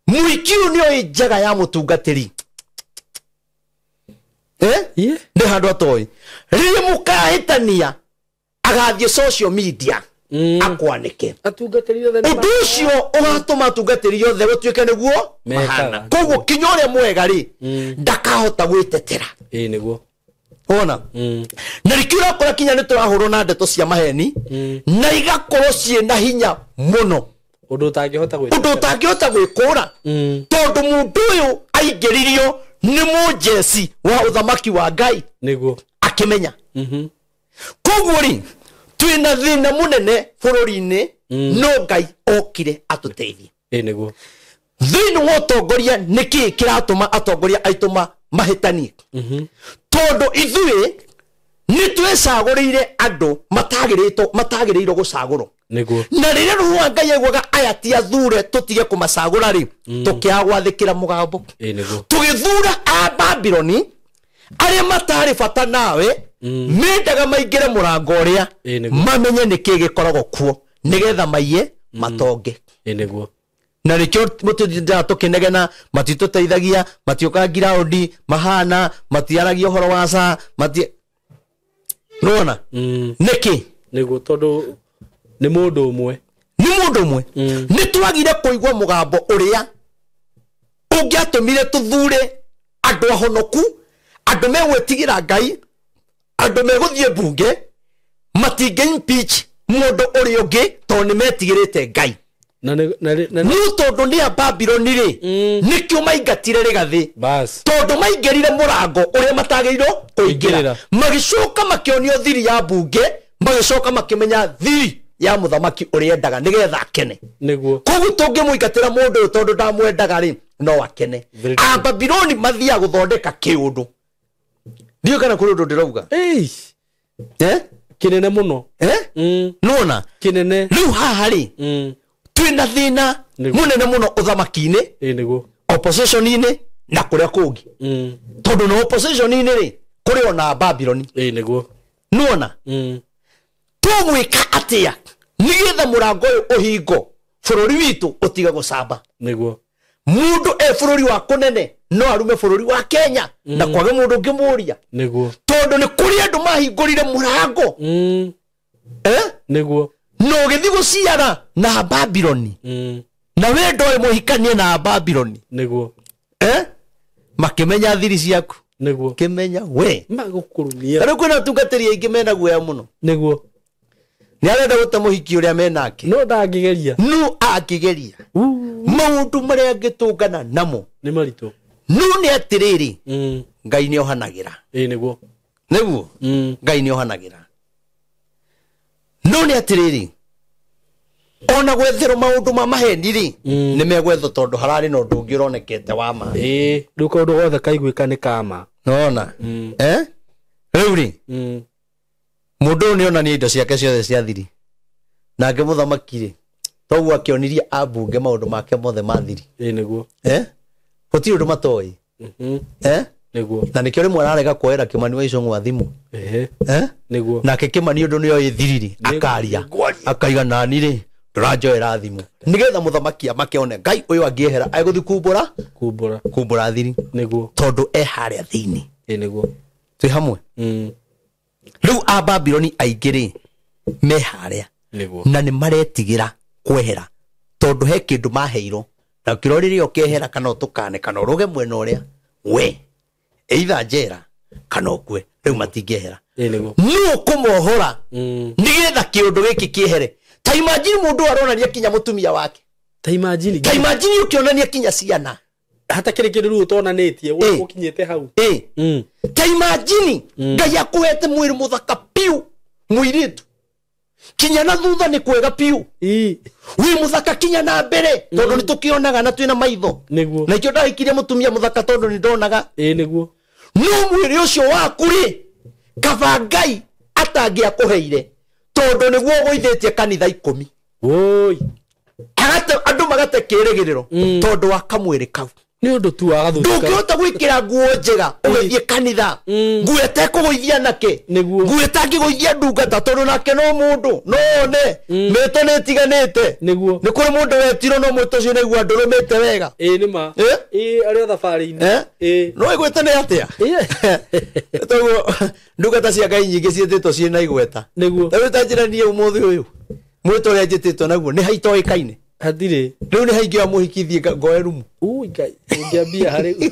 [SPEAKER 1] Mũhiki ũyũ nĩ oĩ njaga ya mũtungatĩri nĩ handũ atoĩ rĩrĩa mũkahĩtania agathiĩ social media akwanĩke ũndũ ũcio ũgatũma atungatĩri othe gũtuĩke nĩguo mahana. Koguo kinya ũrĩa mwega rĩ ndakahota gwĩtetera.
[SPEAKER 2] Nĩguo.
[SPEAKER 1] Ona na rĩkĩ ũrakora kinya nĩ tũrahũrwo na ndeto cia maheni na igakorwo ciĩna hinya mũno
[SPEAKER 2] ũndũ
[SPEAKER 1] ũtangĩhota gwĩkũra tondũ mũndũ ũyũ aingĩririo nĩ mũjeci wa ũthamaki wa Ngai
[SPEAKER 2] nĩguo
[SPEAKER 1] akĩmenya. Koguo rĩ twĩna thĩna mũnene bũrũri-inĩ no Ngai okire atũteithie.
[SPEAKER 2] Nĩguo.
[SPEAKER 1] Thĩinĩ wa ũtongoria nĩkĩ kĩratũma atongoria aitũ mahĩtanie? Tondũ ithuĩ nĩ twĩcagũrĩire andũ matagĩrĩirwo gũcagũrwo.
[SPEAKER 2] Nĩguo.
[SPEAKER 1] Na rĩrĩa Roho wa Ngai aiguaga aya ti athure tũtige kũmacagũra rĩ tũkĩaga gwathĩkĩra mũgambo. Tũgĩthura a Babyloni arĩa matarĩ bata nawe mendaga maingĩre mũrango ũrĩa mamenye nĩkĩ gĩkoragwo kuo nĩgetha maiye matonge.
[SPEAKER 2] Nĩguo.
[SPEAKER 1] Na rĩkĩo mũtũthinda tũkĩnegena matitũteithagia matioka ground mahana matiaragia ũhoro wa ca nona nĩkĩ
[SPEAKER 2] nĩguo tondũ nĩ mũndũ ũmwe
[SPEAKER 1] nĩ twagire kũigua mũgambo ũrĩa ũngĩatũmire tũthure andũ ahonoku andũ megwĩtigĩra Ngai andũ megũthiĩ mbunge matingĩ impeach mũndũ ũrĩa ũngĩ tondũ nĩ metigĩrĩte Ngai. Nĩ tondũ nĩ a Babyloni rĩ nĩkĩo maingatire rĩgathĩ tondũ maingĩrire mũrango ũrĩa matagĩrĩirwo kũingĩra magĩcoka makĩonio thiri ya mbunge magĩcoka makĩmenya thiri ya mũthamaki ũrĩa endaga nĩgetha akene. Koguo tũngĩmũingatĩra mũndũ ũyũ tondũ ndamwendaga rĩ no akene. A Babyloni mathiaga gũthondeka kĩũndũ ndiũ kana kũrĩ ũndũ ndĩrauga
[SPEAKER 2] kĩnene mũno
[SPEAKER 1] nona
[SPEAKER 2] kĩnene.
[SPEAKER 1] Rĩu haha rĩ twĩna thĩna mũnene mũno ũthamaki-inĩ opposition-inĩ na kũrĩa kũngĩ tondũ na opposition-inĩ rĩ kũrĩ ona Babyloni nona tũgwĩka atĩa nĩgetha mũrango ũyũ ũhingo bũrũri witũ ũtige gũcamba. Mũndũ bũrũri wa kũnene no arume bũrũri wa Kenya na kwage mũndũ ũngĩmũria tondũ nĩ kũrĩ andũ mahingũrire mũrango no ũgĩthiĩ gũciara na Babyloni na we ndoĩ mũhikanie na Babyloni makĩmenya thiri ciaku kĩmenya we
[SPEAKER 2] magũkũrumia.
[SPEAKER 1] Rĩu kwĩna atungatĩri aingĩ mena guoya mũno nĩ arenda gũte mũhiki ũrĩa menake
[SPEAKER 2] no ndangĩgeria
[SPEAKER 1] maũndũ marĩa angĩtũngana namo
[SPEAKER 2] nĩ maritũ
[SPEAKER 1] no nĩ atĩrĩrĩ Ngai nĩ ohanagĩra
[SPEAKER 2] nĩguo
[SPEAKER 1] Ngai nĩ ohanagĩra no nĩ atĩrĩrĩ ona gwethero maundu ma maheni ri ni megwetho tondu harari no ndungi uronekete wa ma
[SPEAKER 2] nduko ndo gothe kaiguika ni kama
[SPEAKER 1] nona riu ri mundu ni ona ni indo ciake ciothe cia thiri nake muthamaki ri toguo akioniria ambunge maundu make mothe ma thiri
[SPEAKER 2] niguo
[SPEAKER 1] gutiri undu matoi
[SPEAKER 2] niguo
[SPEAKER 1] na nikio rimwe ararega kuoera Kimani wa Icũng'wa wa thimu
[SPEAKER 2] niguo
[SPEAKER 1] nake Kimani undu ni oi thiriri akaria akaiga nani ri ndurajoera thimu nigetha muthamaki amakione Ngai uyu angiehera aiguthi kumbura thiri
[SPEAKER 2] niguo
[SPEAKER 1] tondu haria thiini
[SPEAKER 2] niguo
[SPEAKER 1] twi hamwe riu a Babyloni aingiri me haria na ni maretigira kwehera tondu he kindu maheiro na kirorire okehera kana utukane kana uruge mwena uria we either njera kana okwe riu matingehera no kumohora nigetha kiundu giki kiehere ta imagine mundu aronania kinya mutumia wake
[SPEAKER 2] ta imagine
[SPEAKER 1] ukionania kinya ciana
[SPEAKER 2] hata kile kindu utonanetie we ukinyete hau
[SPEAKER 1] ta imagine Ngai akuhete mwiri muthaka piu mwiritu kinya na thutha ni kwega piu wi muthaka kinya na mbere tondu ni tukionaga na twina maitho na ikio ndaikirie mutumia muthaka tondu ni ndonaga
[SPEAKER 2] niguo
[SPEAKER 1] no mwiri ucio waku ri kaba Ngai atangia kuheire tondu niguo goithetie kanitha 10
[SPEAKER 2] woi
[SPEAKER 1] andu magate kirigiriro tondu wa kamwiri kau
[SPEAKER 2] ni undu tu agathuka
[SPEAKER 1] ndungihota gwikira nguo njega ugithie kanitha nguo etekugoithia nake nguo etangigoithia ndungata tondu nake no mundu none mito nitiganite
[SPEAKER 2] niguo
[SPEAKER 1] ni kuri mundu wetiro no mwito cio niguo ndurumite wega
[SPEAKER 2] nima aria thabari-ini
[SPEAKER 1] no igwete ni atia toguo ndungata cia Ngai nyingi cietitwo ciina igweta
[SPEAKER 2] niguo
[SPEAKER 1] tawe tanjiranie umuthi uyu mwito uria njititwo naguo ni haitoikaine
[SPEAKER 2] hatire
[SPEAKER 1] riu ni haingi amuhikithie ngoerumu
[SPEAKER 2] Ngai ungiambia hari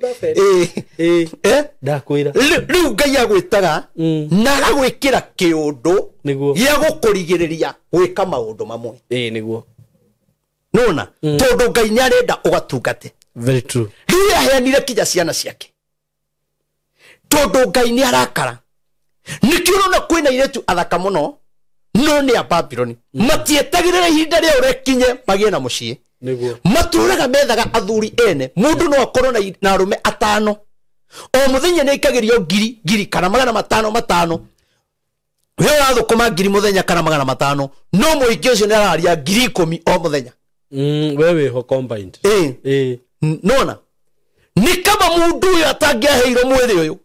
[SPEAKER 2] prophet ndakwira
[SPEAKER 1] riu Ngai agwitaga na agwikira kiundu gia gukurigiriria gwika maundu mamwe
[SPEAKER 2] niguo
[SPEAKER 1] nona tondu Ngai ni arenda ugatungate
[SPEAKER 2] very true
[SPEAKER 1] riu aheanire kinya ciana ciake tondu Ngai ni arakara nikio rona kwina iretu athaka muno no ni a Babyloni matietagirira ihinda ria urekinye magie na mucii
[SPEAKER 2] niguo
[SPEAKER 1] maturaga methaga athuri ene mundu no akorwo na arume 5 o muthenya ni ikagirio ngiri kana 500 we wathukuma ngiri muthenya kana 500 no muingi ucio ni araria 10,000 o muthenya
[SPEAKER 2] wewe ho combined
[SPEAKER 1] nona ni kama mundu uyu atangiaheirwo mwiri uyu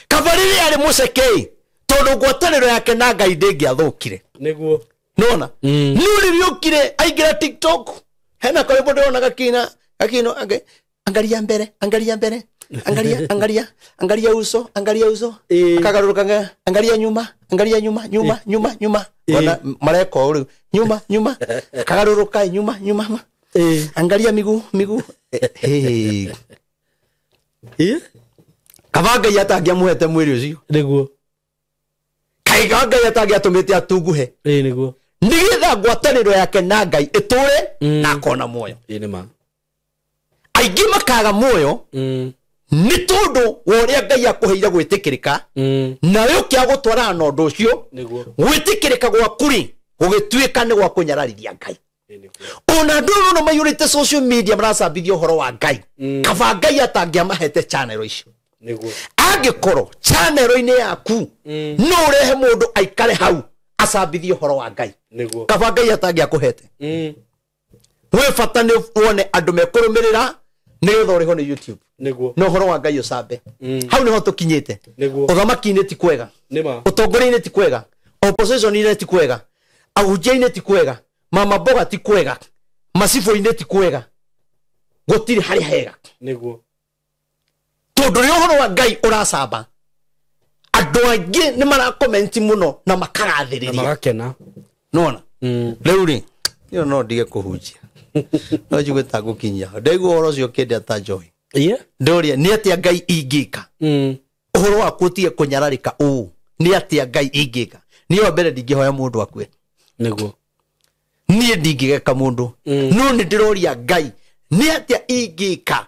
[SPEAKER 1] kabariri ari mucekei tondu ngwataniro yake na Ngai ndingiathukire
[SPEAKER 2] niguo
[SPEAKER 1] nona nuri riukire aingira TikTok hena kwa ibo ndona gakino angalia mbere angalia uso akagaruruka angalia nyuma ona mareko uri nyuma akagaruruka nyuma angalia miguu kabanga yatangia muhete mwiri ucio
[SPEAKER 2] niguo
[SPEAKER 1] kaiga Ngai atangiatumite atunguhe
[SPEAKER 2] niguo
[SPEAKER 1] nigetha ngwataniro yake na Ngai iture na kona moyo
[SPEAKER 2] nima
[SPEAKER 1] aingi makaga moyo ni tondu woria Ngai akuheire gwitikirika na we ukia gutwara na undu ucio gwitikirika gwa kuri gugituika ni gwa kunyararithia Ngai ona ndono no mayurite social media maracambithia uhoro wa Ngai kaba Ngai atangia mahete channel icio
[SPEAKER 2] niguo
[SPEAKER 1] angikoro channel ini yaku no rehe mundu aikare hau acambithie uhoro wa Ngai
[SPEAKER 2] niguo
[SPEAKER 1] kaba Ngai atangia kuhete we bata ni wone andu mekurumirira ni getha uriho ni YouTube
[SPEAKER 2] niguo
[SPEAKER 1] no horo wa Ngai ucambe hau niho tukinyite uthamaki-ini ti kwega
[SPEAKER 2] nima
[SPEAKER 1] utongoria-ini ti kwega opposition-ini ti kwega ahunjia-ini ti kwega mama mboga ti kwega macibũ-ini ti kwega gutiri hari hega
[SPEAKER 2] niguo
[SPEAKER 1] tondu ri uhoro wa Ngai uracamba andu aingi ni marakomenti muno na makarathiriria
[SPEAKER 2] na magakena
[SPEAKER 1] nona riu ri no ndige kuhunjia no njiguita gukinyia ndaigua uhoro ucio kende ata njoi ndoria ni atia Ngai ingika uhoro waku utige kunyararika ni atia Ngai ingika ni wa mbere ndingihoya mundu akue
[SPEAKER 2] niguo
[SPEAKER 1] nie ndingigeka mundu no ni ndiroria Ngai ni atia ingika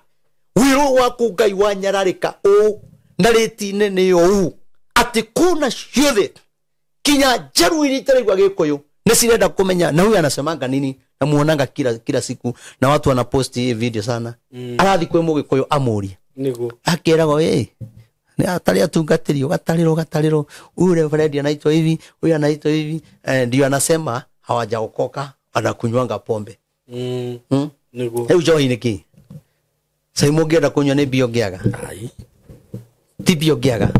[SPEAKER 1] wiru waku Ngai wanyararika na rĩti-inĩ nĩ ati kuna ciothe kinya njaru iria itaraigua gĩkũyũ Nesirenda kumenya na huyu anasemanga nini na muonanga kila siku na watu wanaposti hii video sana. Arathi kwe Mugikuyu amuria.
[SPEAKER 2] Niguo.
[SPEAKER 1] Akerago ni atari atungatirio gatariro ule Fred anaitwa hivi, huyu anaitwa hivi, ndio anasema hawajaokoka anakunywanga pombe.
[SPEAKER 2] Niguo.
[SPEAKER 1] Heu johi niki. Sai mugienda kunywa ni bio giaga.
[SPEAKER 2] Ai.
[SPEAKER 1] Ti bio giaga.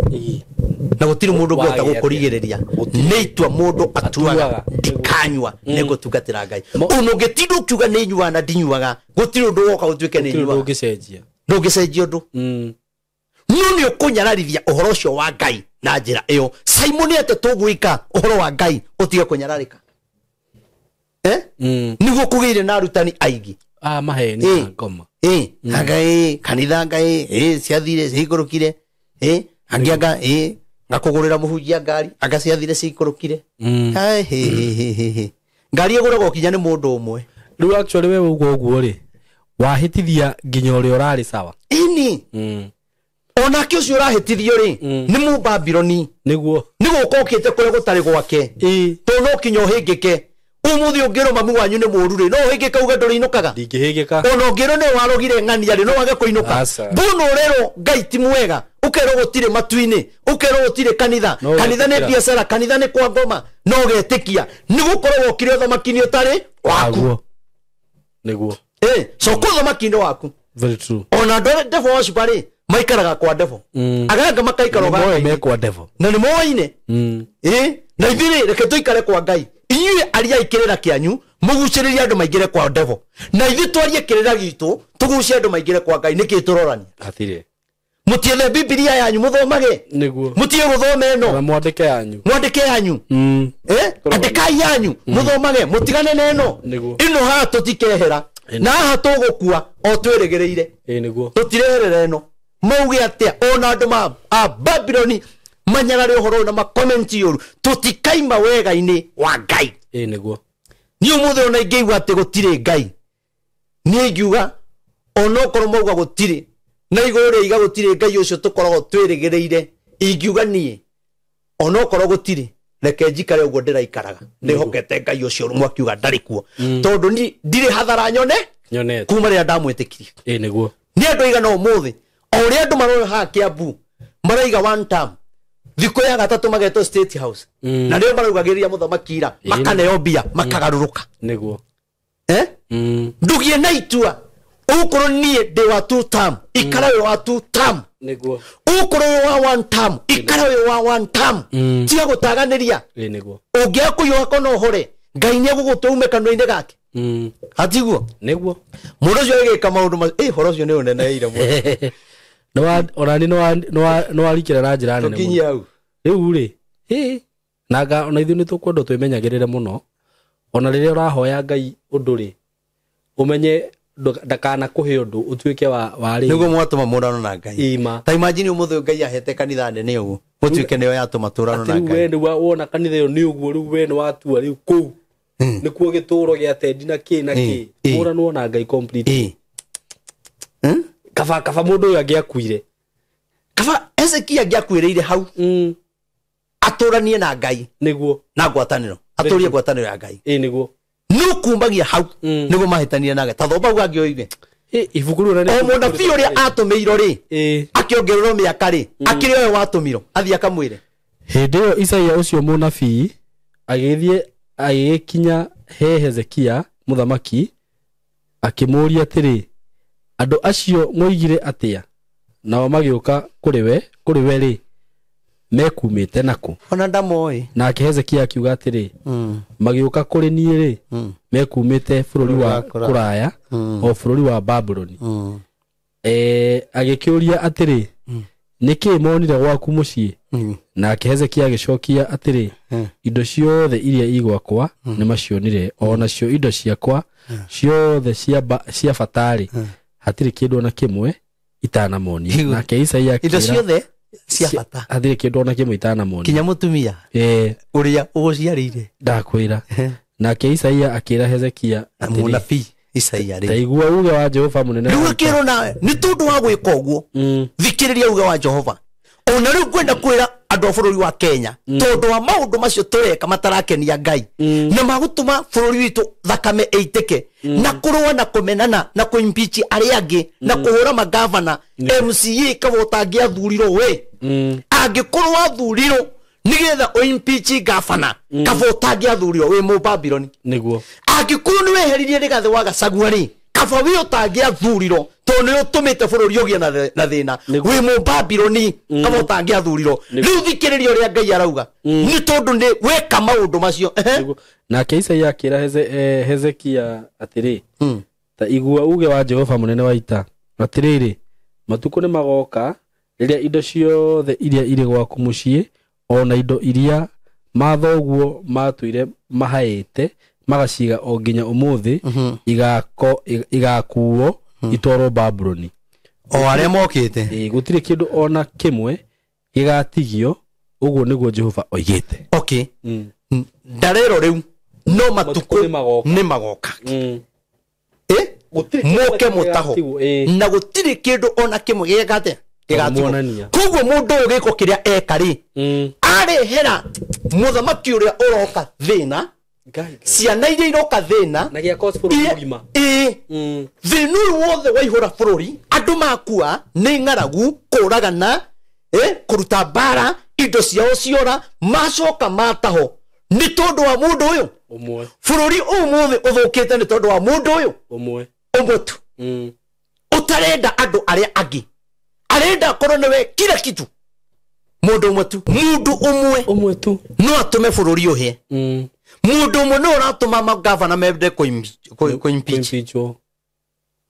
[SPEAKER 1] Na gutiri mundu ngota gukurigireria. Neitwa mundu atuaga ndikanywa nego tugatira Ngai. Uno getindo kiuga ni nyua na ndinyuaga. Gutiri undu woka utwike ni nyua. Ndugicenjia undu. Nuni ukunyararithia uhoro ucio wa Ngai na njira iyo. Simon ate tugwika uhoro wa Ngai utige kunyararika. Niguo kugire na arutani aigi.
[SPEAKER 2] Maheni ngoma.
[SPEAKER 1] Ngai kanitha Ngai ciathire ciikurukire. Angianga ngakugurira muhunjia ngari anga ciathire ciikurukire. Ngari iguragwo kinya ni mundu umwe.
[SPEAKER 2] Riu actually wewe uguo ri wahitithia nginya uri urari sawa.
[SPEAKER 1] Ona kio cio rahitithio ri ni mu Babyloni
[SPEAKER 2] niguo
[SPEAKER 1] kokite kure gutari gwake to no kinyo hingike umuthi ungiro mamu wanyu ni muru ri no hingike uga ndurinukaga
[SPEAKER 2] ndingihingika
[SPEAKER 1] ona ngiro ne warogire ng'ania ri no wage kuinuka mbuno rero Ngai ti mwega ukero gutire matuini ukero gutire kanitha ne biashara kanitha ne kwa ngoma no getikia ni gukorwo ukire thamaki utari waku
[SPEAKER 2] niguo
[SPEAKER 1] so ko thamaki ndo waku
[SPEAKER 2] very true
[SPEAKER 1] ona ndore defo washipari maikaraga kwa defo aganga makaikaro
[SPEAKER 2] ga kwa defo
[SPEAKER 1] na ni moine na ithire reke tuikare kwa Ngai inyue aria ikirira kianyu muguciriria andu maigire kwa defo na ithi twarie kirira gitu tugucie andu maigire kwa Ngai niki turorani
[SPEAKER 2] athire
[SPEAKER 1] mutiethe Biblia yanyu muthomage
[SPEAKER 2] niguo
[SPEAKER 1] mutie guthoma eno
[SPEAKER 2] na mwandike yanyu
[SPEAKER 1] andikai yanyu muthomage mutigane neno ino ha tutikehera na ha tugukua o twirigireire
[SPEAKER 2] niguo
[SPEAKER 1] tutirerera eno mauge atia ona andu ma Babyloni manyarare uhoro na ma comment yoru tutikaima wega-ini wa Ngai
[SPEAKER 2] niguo
[SPEAKER 1] ni umuthe ona ingiigua ati gutire Ngai ni ngiuga ona okoro mauga gutire na igore iga gutire Ngai ucio tukoragwo twirigireire ingiuga nie ona okoro gutire reke njikare uguo ndiraikaraga ndihokete Ngai ucio rumwe akiuga ndari kuo tondu ni ndire hathara nyone kuma ria ndamwitikirie
[SPEAKER 2] niguo
[SPEAKER 1] ni andu igana umuthi ori andu marore ha Kiambu maraiga one term thiko ya gatatu mageto State House na rio maraugagiria muthamakira makaneo mbia makagaruruka
[SPEAKER 2] niguo
[SPEAKER 1] ndugie na itua ukoro nie de wa two term ikara we wa two term
[SPEAKER 2] niguo
[SPEAKER 1] ukoro wa one term ikara we wa one term tiga gutaganiria
[SPEAKER 2] niguo
[SPEAKER 1] ungia kuyo kono hore Ngai ni gugutume kanwa-ini gake atiguo
[SPEAKER 2] niguo
[SPEAKER 1] mundu cio igika maundu horo cio ni uneneire
[SPEAKER 2] no orani no arikira na njira nene
[SPEAKER 1] tukinyia au
[SPEAKER 2] riu ri naga ona ithu ni tukwenda twimenyagirire muno ona riria urahoya Ngai undu ri umenye ndakana kuhe undu utuike wa ri
[SPEAKER 1] niguo mwatuma murano na Ngai
[SPEAKER 2] ima
[SPEAKER 1] ta imagine umuthe Ngai ahete kanitha nene uguo mutuike niyo yatuma turano na Ngai
[SPEAKER 2] riu wona kanitha yo ni uguo riu we ni watua riu ku nikuo gituro gia tendi na ki murano na Ngai complete kaba mundu angiakuire
[SPEAKER 1] kaba Ezekia angiakuireire hau aturanie na Ngai
[SPEAKER 2] niguo
[SPEAKER 1] na ngwataniro aturie ngwataniro ya Ngai
[SPEAKER 2] niguo
[SPEAKER 1] nukumbagia hau niguo mahitania na Ngai tathomba ugagio ibe
[SPEAKER 2] ibukuru na
[SPEAKER 1] o mona fiore atumeiro ri akiongererwo miaka ri akiri we watumiro athia kamwire
[SPEAKER 2] hindi yo Isaia ucio munabii agithie agikinya he Hezekia muthamaki akimuria atiri andu acio moigire atia nao magiuka kuri we ri mekumite naku
[SPEAKER 1] ona ndamoi
[SPEAKER 2] na Hezekia akiuga atiri magiuka kuri nie ri mekumite bururi wa kuraya o bururi wa Babyloni agikiuria atiri niki monire gwaku mucii na Hezekia agicokia atiri indo ciothe iria igwakwa ni macionire ona cio indo ciakwa ciothe cia batari hatiri kindu na kimwe itanamoni na Isaia
[SPEAKER 1] indo ciothe cia bata
[SPEAKER 2] hatiri kindu na kimwe itanamoni
[SPEAKER 1] kinya mutumia uria uguciarire
[SPEAKER 2] ndakwira na Isaia akira Hezekia
[SPEAKER 1] atiri munabii Isaia ri
[SPEAKER 2] taigua uge wa Jehova munene
[SPEAKER 1] riu kiro na ni tundu wa gwika uguo thikiriria uge wa Jehova ona riu kwenda kwira andũ a bũrũri wa Kenya tondũ wa maũndũ macio tũreka matarakenia Ngai na magũtũma bũrũri witũ thakame ĩitĩke na kũrũa na kũmenana na kũimpeach arĩa angĩ na kũhũra magavana MCA kabota angĩathurirwo we angĩkorwo athurirwo nigetha oimpeach gavana kabota angĩathurirwo we mũ Babylon
[SPEAKER 2] niguo
[SPEAKER 1] angĩkorwo nĩ weheririe Rigathĩ wa Gachagua rĩ kaba we ũtangĩathurirwo tondũ nĩ ũtũmĩte bũrũri ũgĩe na thĩna we mũ Babylon kaba ũtangĩathurirwo rĩu thikĩrĩria ũrĩa Ngai arauga nĩ tondũ nĩ weka maũndũ macio
[SPEAKER 2] nake Isaia akĩra Hezekia atĩrĩ ta igua uge wa Jehova mũnene wa ita atĩrĩrĩ matukũ nĩ magoka rĩrĩa indo ciothe iria irĩ gwaku mũciĩ ona indo iria mathoguo matuire mahaĩte magaciga o nginya ũmũthĩ igakuo itwarwo Babylon
[SPEAKER 1] o arĩa mokĩte
[SPEAKER 2] gũtirĩ kĩndũ ona kĩmwe gĩgatigio ũguo nĩguo Jehova oigĩte
[SPEAKER 1] okay ndarero rĩu no matukũ nĩ magoka moke mũtaho na gũtirĩ kĩndũ ona kĩmwe gĩgate gĩgatigwo koguo mũndũ ũyũ gĩko kĩrĩa eka rĩ arehera mũthamaki ũrĩa ũroka thĩna ciana iria iroka thĩna
[SPEAKER 2] na gĩa cause bũrũri mũgima
[SPEAKER 1] thĩna ũyũ wothe waihũra bũrũri andũ makua nĩ ng'aragu kũragana kũruta mbara indo ciao ciora macoka mataho nĩ tondũ wa mũndũ ũyũ
[SPEAKER 2] ũmwe
[SPEAKER 1] bũrũri ũmũthĩ ũthũkĩte nĩ tondũ wa mũndũ ũyũ
[SPEAKER 2] ũmwe
[SPEAKER 1] tu ũtarenda andũ arĩa angĩ arenda korwo nĩwe kila kitu mũndũ ũmwe tu mũndũ ũmwe tu no atũme bũrũri ũhĩe mũndũ ũmwe no ũratũma magavana mende kũimpeach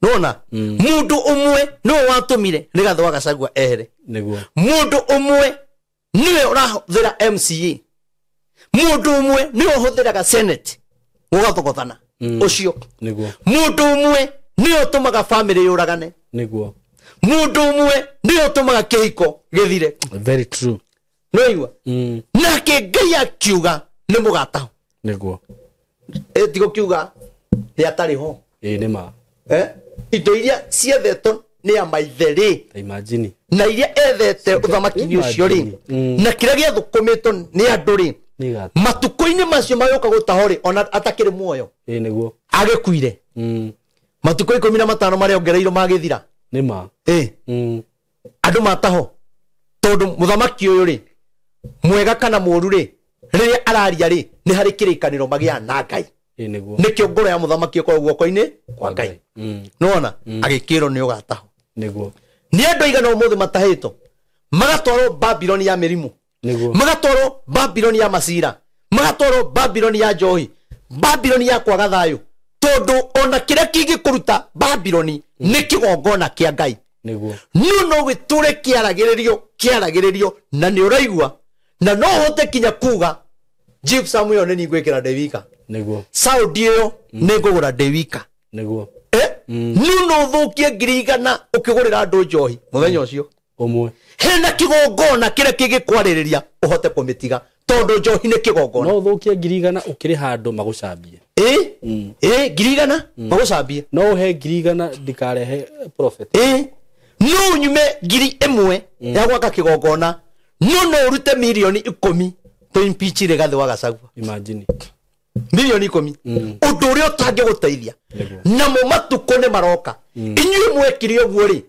[SPEAKER 1] nona mũndũ ũmwe no watũmire Rigathĩ wa Gachagua ehere
[SPEAKER 2] nĩguo
[SPEAKER 1] mũndũ ũmwe niwe ũrahũthĩra MCA mũndũ ũmwe niwe ũhũthĩraga Senate gũgathogothana ũcio
[SPEAKER 2] nĩguo
[SPEAKER 1] mũndũ ũmwe niwe ũtũmaga family yũragane
[SPEAKER 2] nĩguo
[SPEAKER 1] mũndũ ũmwe niwe ũtũmaga kĩhiko gĩthire
[SPEAKER 2] very true
[SPEAKER 1] no igua nake Ngai akiuga nĩ mũgataho
[SPEAKER 2] nĩguo
[SPEAKER 1] tigo kiuga nĩ atarĩ ho
[SPEAKER 2] nĩ ma
[SPEAKER 1] indo iria ciethetwo nĩ ya maitherĩ
[SPEAKER 2] imagine
[SPEAKER 1] na iria ethete ũthamaki ũcio rĩ na kĩrĩa gĩathũkũmĩtwo nĩ andũ rĩ matukũ-inĩ macio magĩũka gũtaho rĩ ona atakĩrĩ muoyo
[SPEAKER 2] nĩguo
[SPEAKER 1] agĩkuire matukũ 15 marĩa ongereirwo magĩthira
[SPEAKER 2] nĩ ma
[SPEAKER 1] andũ mataho tondũ mũthamaki ũyũ rĩ mwega kana mũũru rĩ rĩrĩa araria rĩ nĩ harĩ kĩrĩkanĩro magĩa na Ngai nĩkĩo ngoro ya mũthamaki ĩkorwo guoko-inĩ kwa Ngai nĩwona agĩkĩrwo nĩ ũgataho
[SPEAKER 2] nĩguo
[SPEAKER 1] nĩ andũ aigana ũmũthĩ matahĩtwo magatwarwo Babylon ya mĩrimũ magatwarwo Babylon ya macira magatwarwo Babylon ya njohi Babylon ya kwaga thayũ tondũ ona kĩrĩa kĩngĩkũruta Babylon nĩ kĩgongona kĩa Ngai
[SPEAKER 2] nĩguo
[SPEAKER 1] no gĩtũre kĩaragĩrĩrio na nĩ ũraigua na no hote kinya kuga Chief Samuel nĩ ngwĩkĩra Ndewika
[SPEAKER 2] nĩguo
[SPEAKER 1] Saudi ĩyo nĩ ngũgũra Ndewika
[SPEAKER 2] nĩguo
[SPEAKER 1] no thũkie 100 ũkĩgũrĩra andũ njohi mũthenya ũcio
[SPEAKER 2] ũmwe
[SPEAKER 1] hena kĩgongona kĩrĩa kĩngĩkwarĩrĩria ũhote kũmĩtiga tondũ njohi nĩ kĩgongona
[SPEAKER 2] no thũkie 100 ũkĩrĩ handũ magũcambie
[SPEAKER 1] 100 magũcambie
[SPEAKER 2] no he 100 ndikarehe prophet
[SPEAKER 1] no nyume 1,000 ya gwaka kĩgongona no urute milioni 10 to impeach Rigathĩ wa Gachagua
[SPEAKER 2] imagine
[SPEAKER 1] milioni 10 ũndũ ũrĩa ũtangĩgũteithia na matukũ nĩ maroka inyuĩ mwekire ũguo rĩ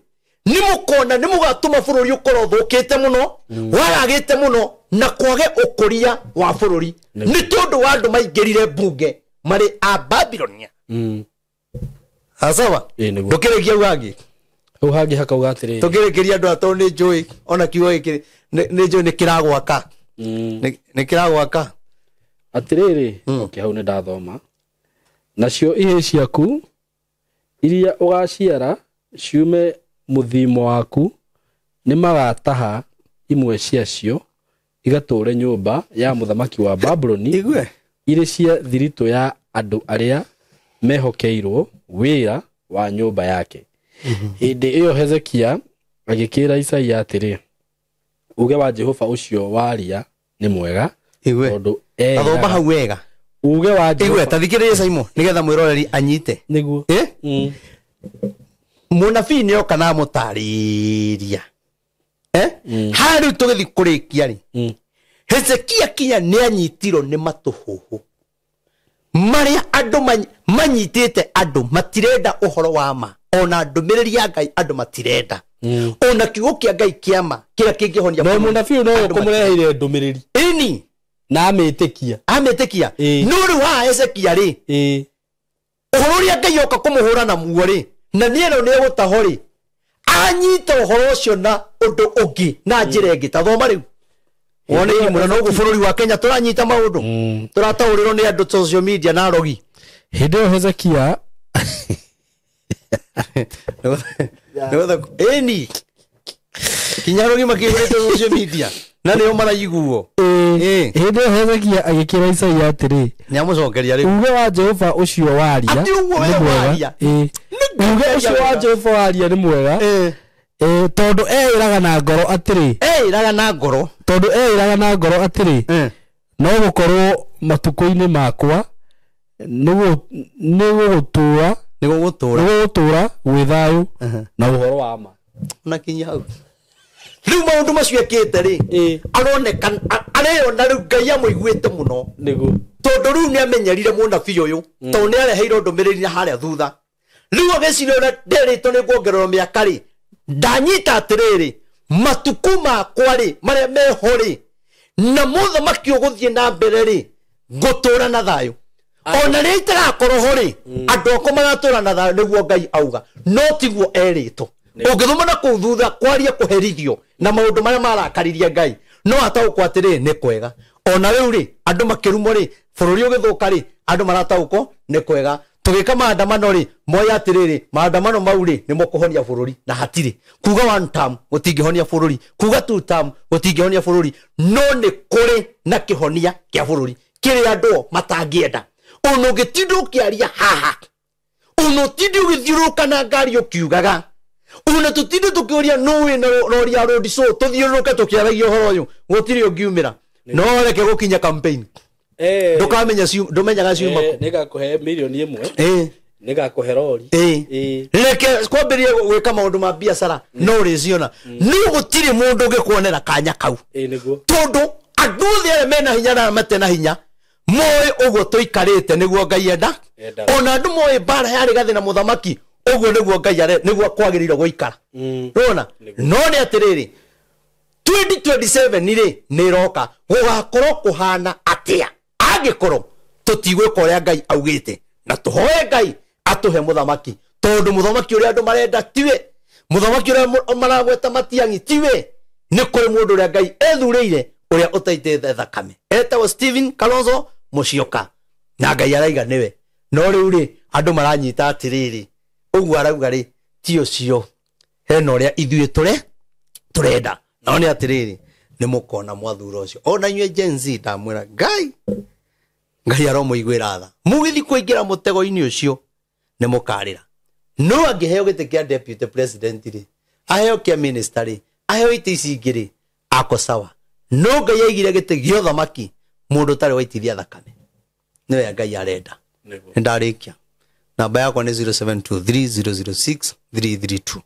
[SPEAKER 1] nĩ mũkona nĩ mũgatũma bũrũri ũkorwo thũkĩte mũno waragĩte mũno na kwage ũkũria wa bũrũri nĩ tondũ wa andũ maingĩrire bunge marĩ a Babylonia sawa ndũkĩrĩkia ũgangĩ
[SPEAKER 2] ũhangĩ haka ũgatĩrĩ
[SPEAKER 1] tũkĩrĩkĩria andũ atũ nĩ njũĩ ona kiugo gĩkĩ nĩ njũĩ nĩ kĩragwaka nĩ kĩragwaka
[SPEAKER 2] atĩrĩrĩ okay hau nĩ ndathoma nacio ihĩ ciaku iria ũgaciara ciume mũthimo waku nĩ magataha imwe ciacio igatũre nyũmba ya mũthamaki wa Babylon irĩ cia thiritũ ya andũ arĩa mehokeirwo wĩra wa nyũmba yake hĩndĩ ĩyo Hezekia agĩkĩra Isaia atĩrĩ uge wa Jehova ũcio waria nĩ mwega
[SPEAKER 1] tondũ athomba hau wega
[SPEAKER 2] uge wa Jehova
[SPEAKER 1] tathikĩrĩria Simon nĩgetha mwĩroreri anyite
[SPEAKER 2] nĩguo
[SPEAKER 1] mũnabii nĩ oka na mũtarĩria Hari tugithi kurikia ri Hezekia kinya ni anyitiro ni matuhuhu maria andu manyitite andu matirenda uhoro wa ma ona ndumiriri ya Ngai andu matirenda ona kiugo kia Ngai kiama kira kingihonia
[SPEAKER 2] no munabii no kumureheire ndumiriri
[SPEAKER 1] ini
[SPEAKER 2] na ametekia
[SPEAKER 1] nuru wa Hezekia ri uhoro ria Ngai oka kumuhura na muo ri na nie no ne gutahori anyita uhoro ucio na undu ungi na njira ingi ta thoma riu wone imwe no gufururi wa Kenya turanyita maundu turatauriro ni andu social media na rogi
[SPEAKER 2] hindo Hezekia
[SPEAKER 1] eni kinyarogi makigurite social media na nio marayiguo
[SPEAKER 2] hindo Hezekia agikira Isaia atiri
[SPEAKER 1] ni amucokeria ri
[SPEAKER 2] uge wa Jehova ucio waria ni mwega uge ucio wa Jehova waria ni mwega tondu eiraga na ngoro atiri no gukorwo matuko-ini makwa nigo gutura gwithayo na uhoro wa ma
[SPEAKER 1] na kinya hau riu maundu macio ekite ri aroneka areyona riu Ngai amuiguite muno
[SPEAKER 2] nigo
[SPEAKER 1] tondu riu ni amenyerire munabii uyu tondu ni areheirwo ndumiriri na haria thutha riu ageciria na nderito ni kuongererwo miaka ri ndanyita atiriri matuku makwa ri maria meho ri na muthamaki uguthie na mbere ri gutura na thayo ona ri itagakorwo ho ri andu akwa magatura na thayo niguo Ngai auga no tiguo erito ungithuma na kuu thutha kwaria kuherithio na maundu maria marakariria Ngai no ataukwo atiri ni kwega ona riu ri andu makirumo ri bururi ugithuka ri andu maratauko ni kwega tugika maandamano ri moya atiriri maandamano mau ri ni mukuhonia bururi na hatiri kuga one term gutingihonia bururi kuga two term gutingihonia bururi no ni kuri na kihonia kia bururi kiri andu matangienda ono gitindu kiaria haha ono tindu githiuruka na ngari ukiugaga ono tutindu tukiuria no we no ria road so tuthiuruka tukiaragia horo uyu gutiri ungiumira no reke gukinya campaign ndukamenya ndumenyaga ciuma
[SPEAKER 2] nigakuhe milioni imwe nigakuhe rori
[SPEAKER 1] reke kwambirie gwika maundu ma biacara no riziona ni gutiri mundu ngikuonera kanya kau tondu andu othe mena hinya na mate na hinya moe uguo tuikarite niguo Ngai enda ona andu moe bara yari gathi na muthamaki uguo niguo Ngai are niguo kwagiriro guikara rona no ni atiriri 2027 ni roka gugakorwo kuhana atia agikorwo tutigwika uria Ngai augite na tuhoe Ngai atuhe muthamaki tondu muthamaki uria andu marenda tiwe muthamaki uria maragweta Matiang'i tiwe ni kuri mundu uria Ngai ethurire uria utaitete thakame etagwo Stephen Kalonzo Musyoka na Ngai araiga niwe no riu ri andu maranyita atiriri uguo arauga ri ti ucio hena uria ithuĩ turenda no ni atiriri ni mukona mwathura ucio ona inywe Gen Z ndamwira Ngai aromuiguira tha mugithi kuingira mutego-ini ucio ni mukarira no angiheo gite kia deputy president ri aheo kia minister ri aheo itisi ingiri ako sawa no Ngai aigire gite gio thamaki mundu tari waitithia thakame niwe Ngai arenda ndarikia namba yakwa ni 0723006332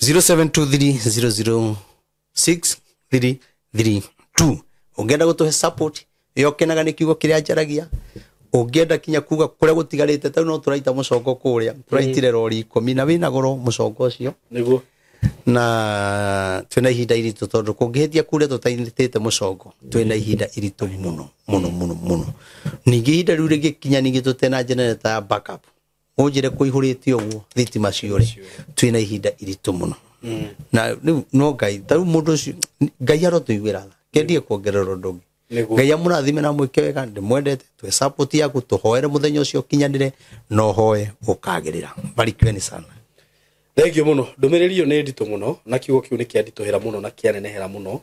[SPEAKER 1] 0723006332 ungenda gutuhe support yokenaga ni kiugo kiria njaragia ungienda kinya kuga kuria gutigarite tau no turaita mucongo kuria turaitire rori 10 na wina goro mucongo ucio
[SPEAKER 2] niguo
[SPEAKER 1] na twina ihinda iritu tondu kungihitia kuria tutainitite mucongo twina ihinda iritu muno ningi ihinda riu rigikinya ningi tutena generator ya backup unjire kuihurite uguo thitima ciore twina ihinda iritu muno na no Ngai tau mundu ucio Ngai arotuiguira kendie kuongerera ndungi Ngai amurathime na mwike wega ndimwendete twe support yaku tuhoere muthenya ucio kinyanire no hoe ukagirira barikiweni sana
[SPEAKER 2] thengio muno ndumiririyo ni ndito muno na kiugo kiu ni kiandituhira muno na kianenehera muno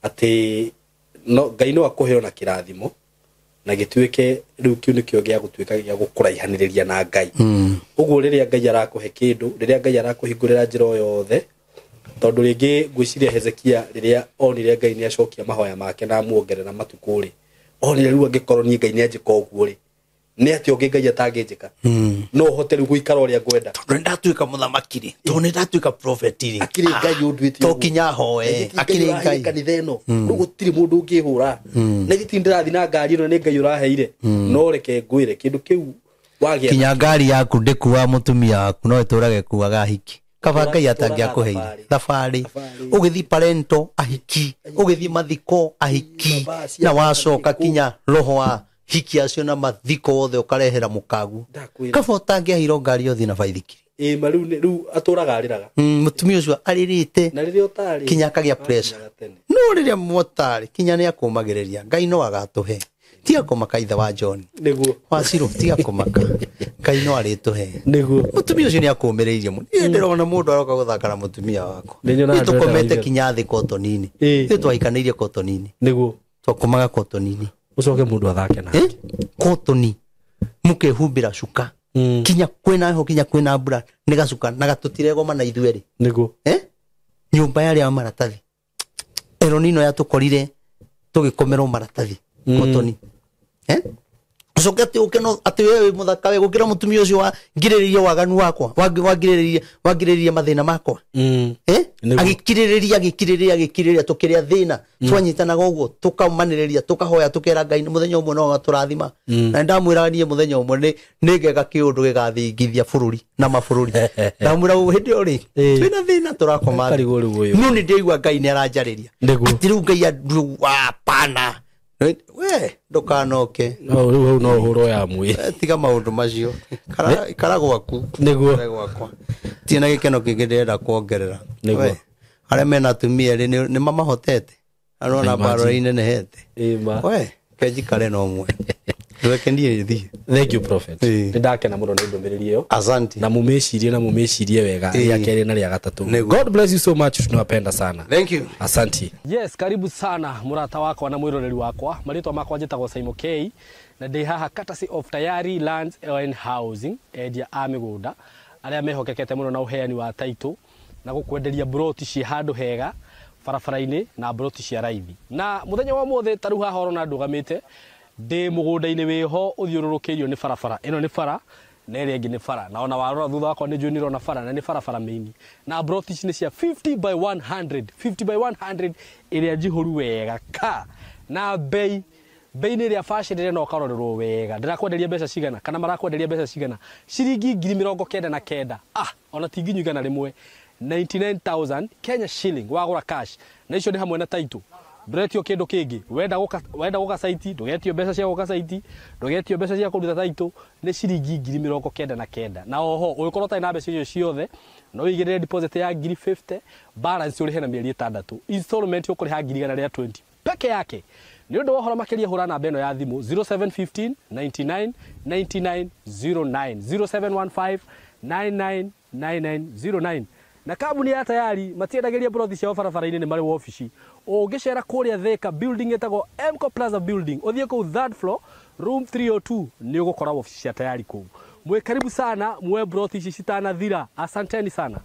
[SPEAKER 2] ati no Ngai no akuheo na kirathimo na gituike riu kiu ni kio gia gutuika gia gukuraihaniriria na Ngai uguo riria Ngai arakuhe kindu riria Ngai arakuhingurira njira yothe tondu ringi gwiciria Hezekia riria onire Ngai ni acokia mahoya make na muongerera matuku ri onire riu angikorwo ni Ngai ni anjika uguo ri nä atä å ngä ngai atangä njä ka no hote rä guikara å rä a ngwenda
[SPEAKER 1] tondå nä ndatuä muthamaki tondå nä ndatuä profeti
[SPEAKER 2] akiri ngai å nduä
[SPEAKER 1] to kinya hoe akiri ngai
[SPEAKER 2] kanitha ä no rä gå tirä må ndå å ngä hå ra na gä ndä rathi na ngari ä no nä ngai å raheire no reke ngwä re kä ndå kä u wagä
[SPEAKER 1] kinya ngari yaku ndä kuwa må tumia waku no ä tå rage kuaga hiki kaba ngai atangä akå heire thabarä å gä thiä parento ahiki å gä thiä mathiko ahiki na wacoka kinya roho wa hiki acio na mathiko wothe å karehera må kagu kaba å tangä ahirwo ngari othi na baithikiri
[SPEAKER 2] rä u atå raga arä raga
[SPEAKER 1] må tumia å cio arä rä te
[SPEAKER 2] na rä rä å tarä
[SPEAKER 1] kinya akagä a no rä rä a motarä kinya nä akå magä rä ria ngai no agatå he tiga kå maka ithe wa John
[SPEAKER 2] niguo
[SPEAKER 1] wacirå tiga kå maka ngai no arä tå he
[SPEAKER 2] niguo
[SPEAKER 1] må tumia å cio nä akå mä rä irie må ndä rona må ndå aroka gå thaka na må tumia wakwa nä tå komete kinya thä kotonini nä twaikanä irie kotonini
[SPEAKER 2] niguo
[SPEAKER 1] twakomaga kotonini
[SPEAKER 2] å coke må ndå athake na
[SPEAKER 1] kotoni må kä humbä ra cuka kinya kwä na ho kinya kwä na mbura nä gacuka na gatå tiregoma na ithuä rä
[SPEAKER 2] niguo
[SPEAKER 1] nyå mba yarä a maratathi eronino yatå korire tå gä komerwo maratathi kotoni coke atä å ke no atä we må thaka we gå kä ra må tumia å cio wa ngirä rä ria waganu wakwa wangirä rä ria mathä na makwa agä kirä rä ria tå kä rä a thä na twanyitanaga å guo tå kaumanä rä ria tå kahoya tå kera ngai må thenya å mwe no gatå rathima na ndamwä raga niä må thenya å mwe nä ngega kä å ndå gä gathingithia bå rå ri na mabå rå ri ndamwä raga hä ndä ä yo rä twä na thä na tå rakoma no nä ndä igua ngai nä aranjarä ria atä rä u ngai andå pana we ndukanoke
[SPEAKER 2] no riu hau no huro ya mwi
[SPEAKER 1] tiga maundu macio kara gwaku
[SPEAKER 2] niguo
[SPEAKER 1] gwakwa tiena gikeno kingi ndirenda kuongerera niguo aria mena tumia ri ni mamahotete arona baro inenehete we kenjikare no mwe ndwekendie thi
[SPEAKER 2] thank you prophet ndakena muno ni ndumiriri yo
[SPEAKER 1] asante
[SPEAKER 2] na mumecirie wega ya kere na ya gatatu God bless you so much tunawapenda sana
[SPEAKER 1] thank you
[SPEAKER 2] asante yes karibu sana murata wako na mwiroreri wakwa maritwa makwa njitagwo Simon K na ndi haha courtesy of Tayari Lands and Housing area amigunda aria mehokekete muno na uheani wa title na gukwenderia broti ci handu hega barabara-ini na broti cia raithi na muthenya wa mothe taru haha orona ndugamite ndi mugunda-ini wiho uthiururukirio ni barabara ino ni bara na ire ingi ni bara na ona warora thutha wakwa ni njuni rona bara na ni barabara mini na broti ici ni cia 50 by 100 iria njihuru wega ka na bei ni iria bacirire no karorerwo wega ndirakwenderia mbeca cigana kana marakwenderia mbeca cigana ciringi 99,000 ona tinginyu igana rimwe 99,000 Kenya shilling wagura cash na icio ni hamwe na title ndretio kindu kingi wenda guka site ndugetio mbeca cia guka site ndugetio mbeca cia kuruta title ni ciringi 99,000 na oho ugikorwo tai na mbeca icio ciothe no igirire deposit ya 50 balance uri hena mieri 6 installment ukuriha 120 peke yake ni undu wohora makiria hura namba eno ya thimu 0715 99 99 09 0715 99 99 na kabuni ya Tayari matiendageria brothi cia barabara-ini ni mari wabici ungicera kuria Thika building etagwo Emco Plaza building uthie ku third floor room 302 ni ugukora wabici cia Tayari ku mwe karibu sana mwe brothi ici citanathira asanteni sana.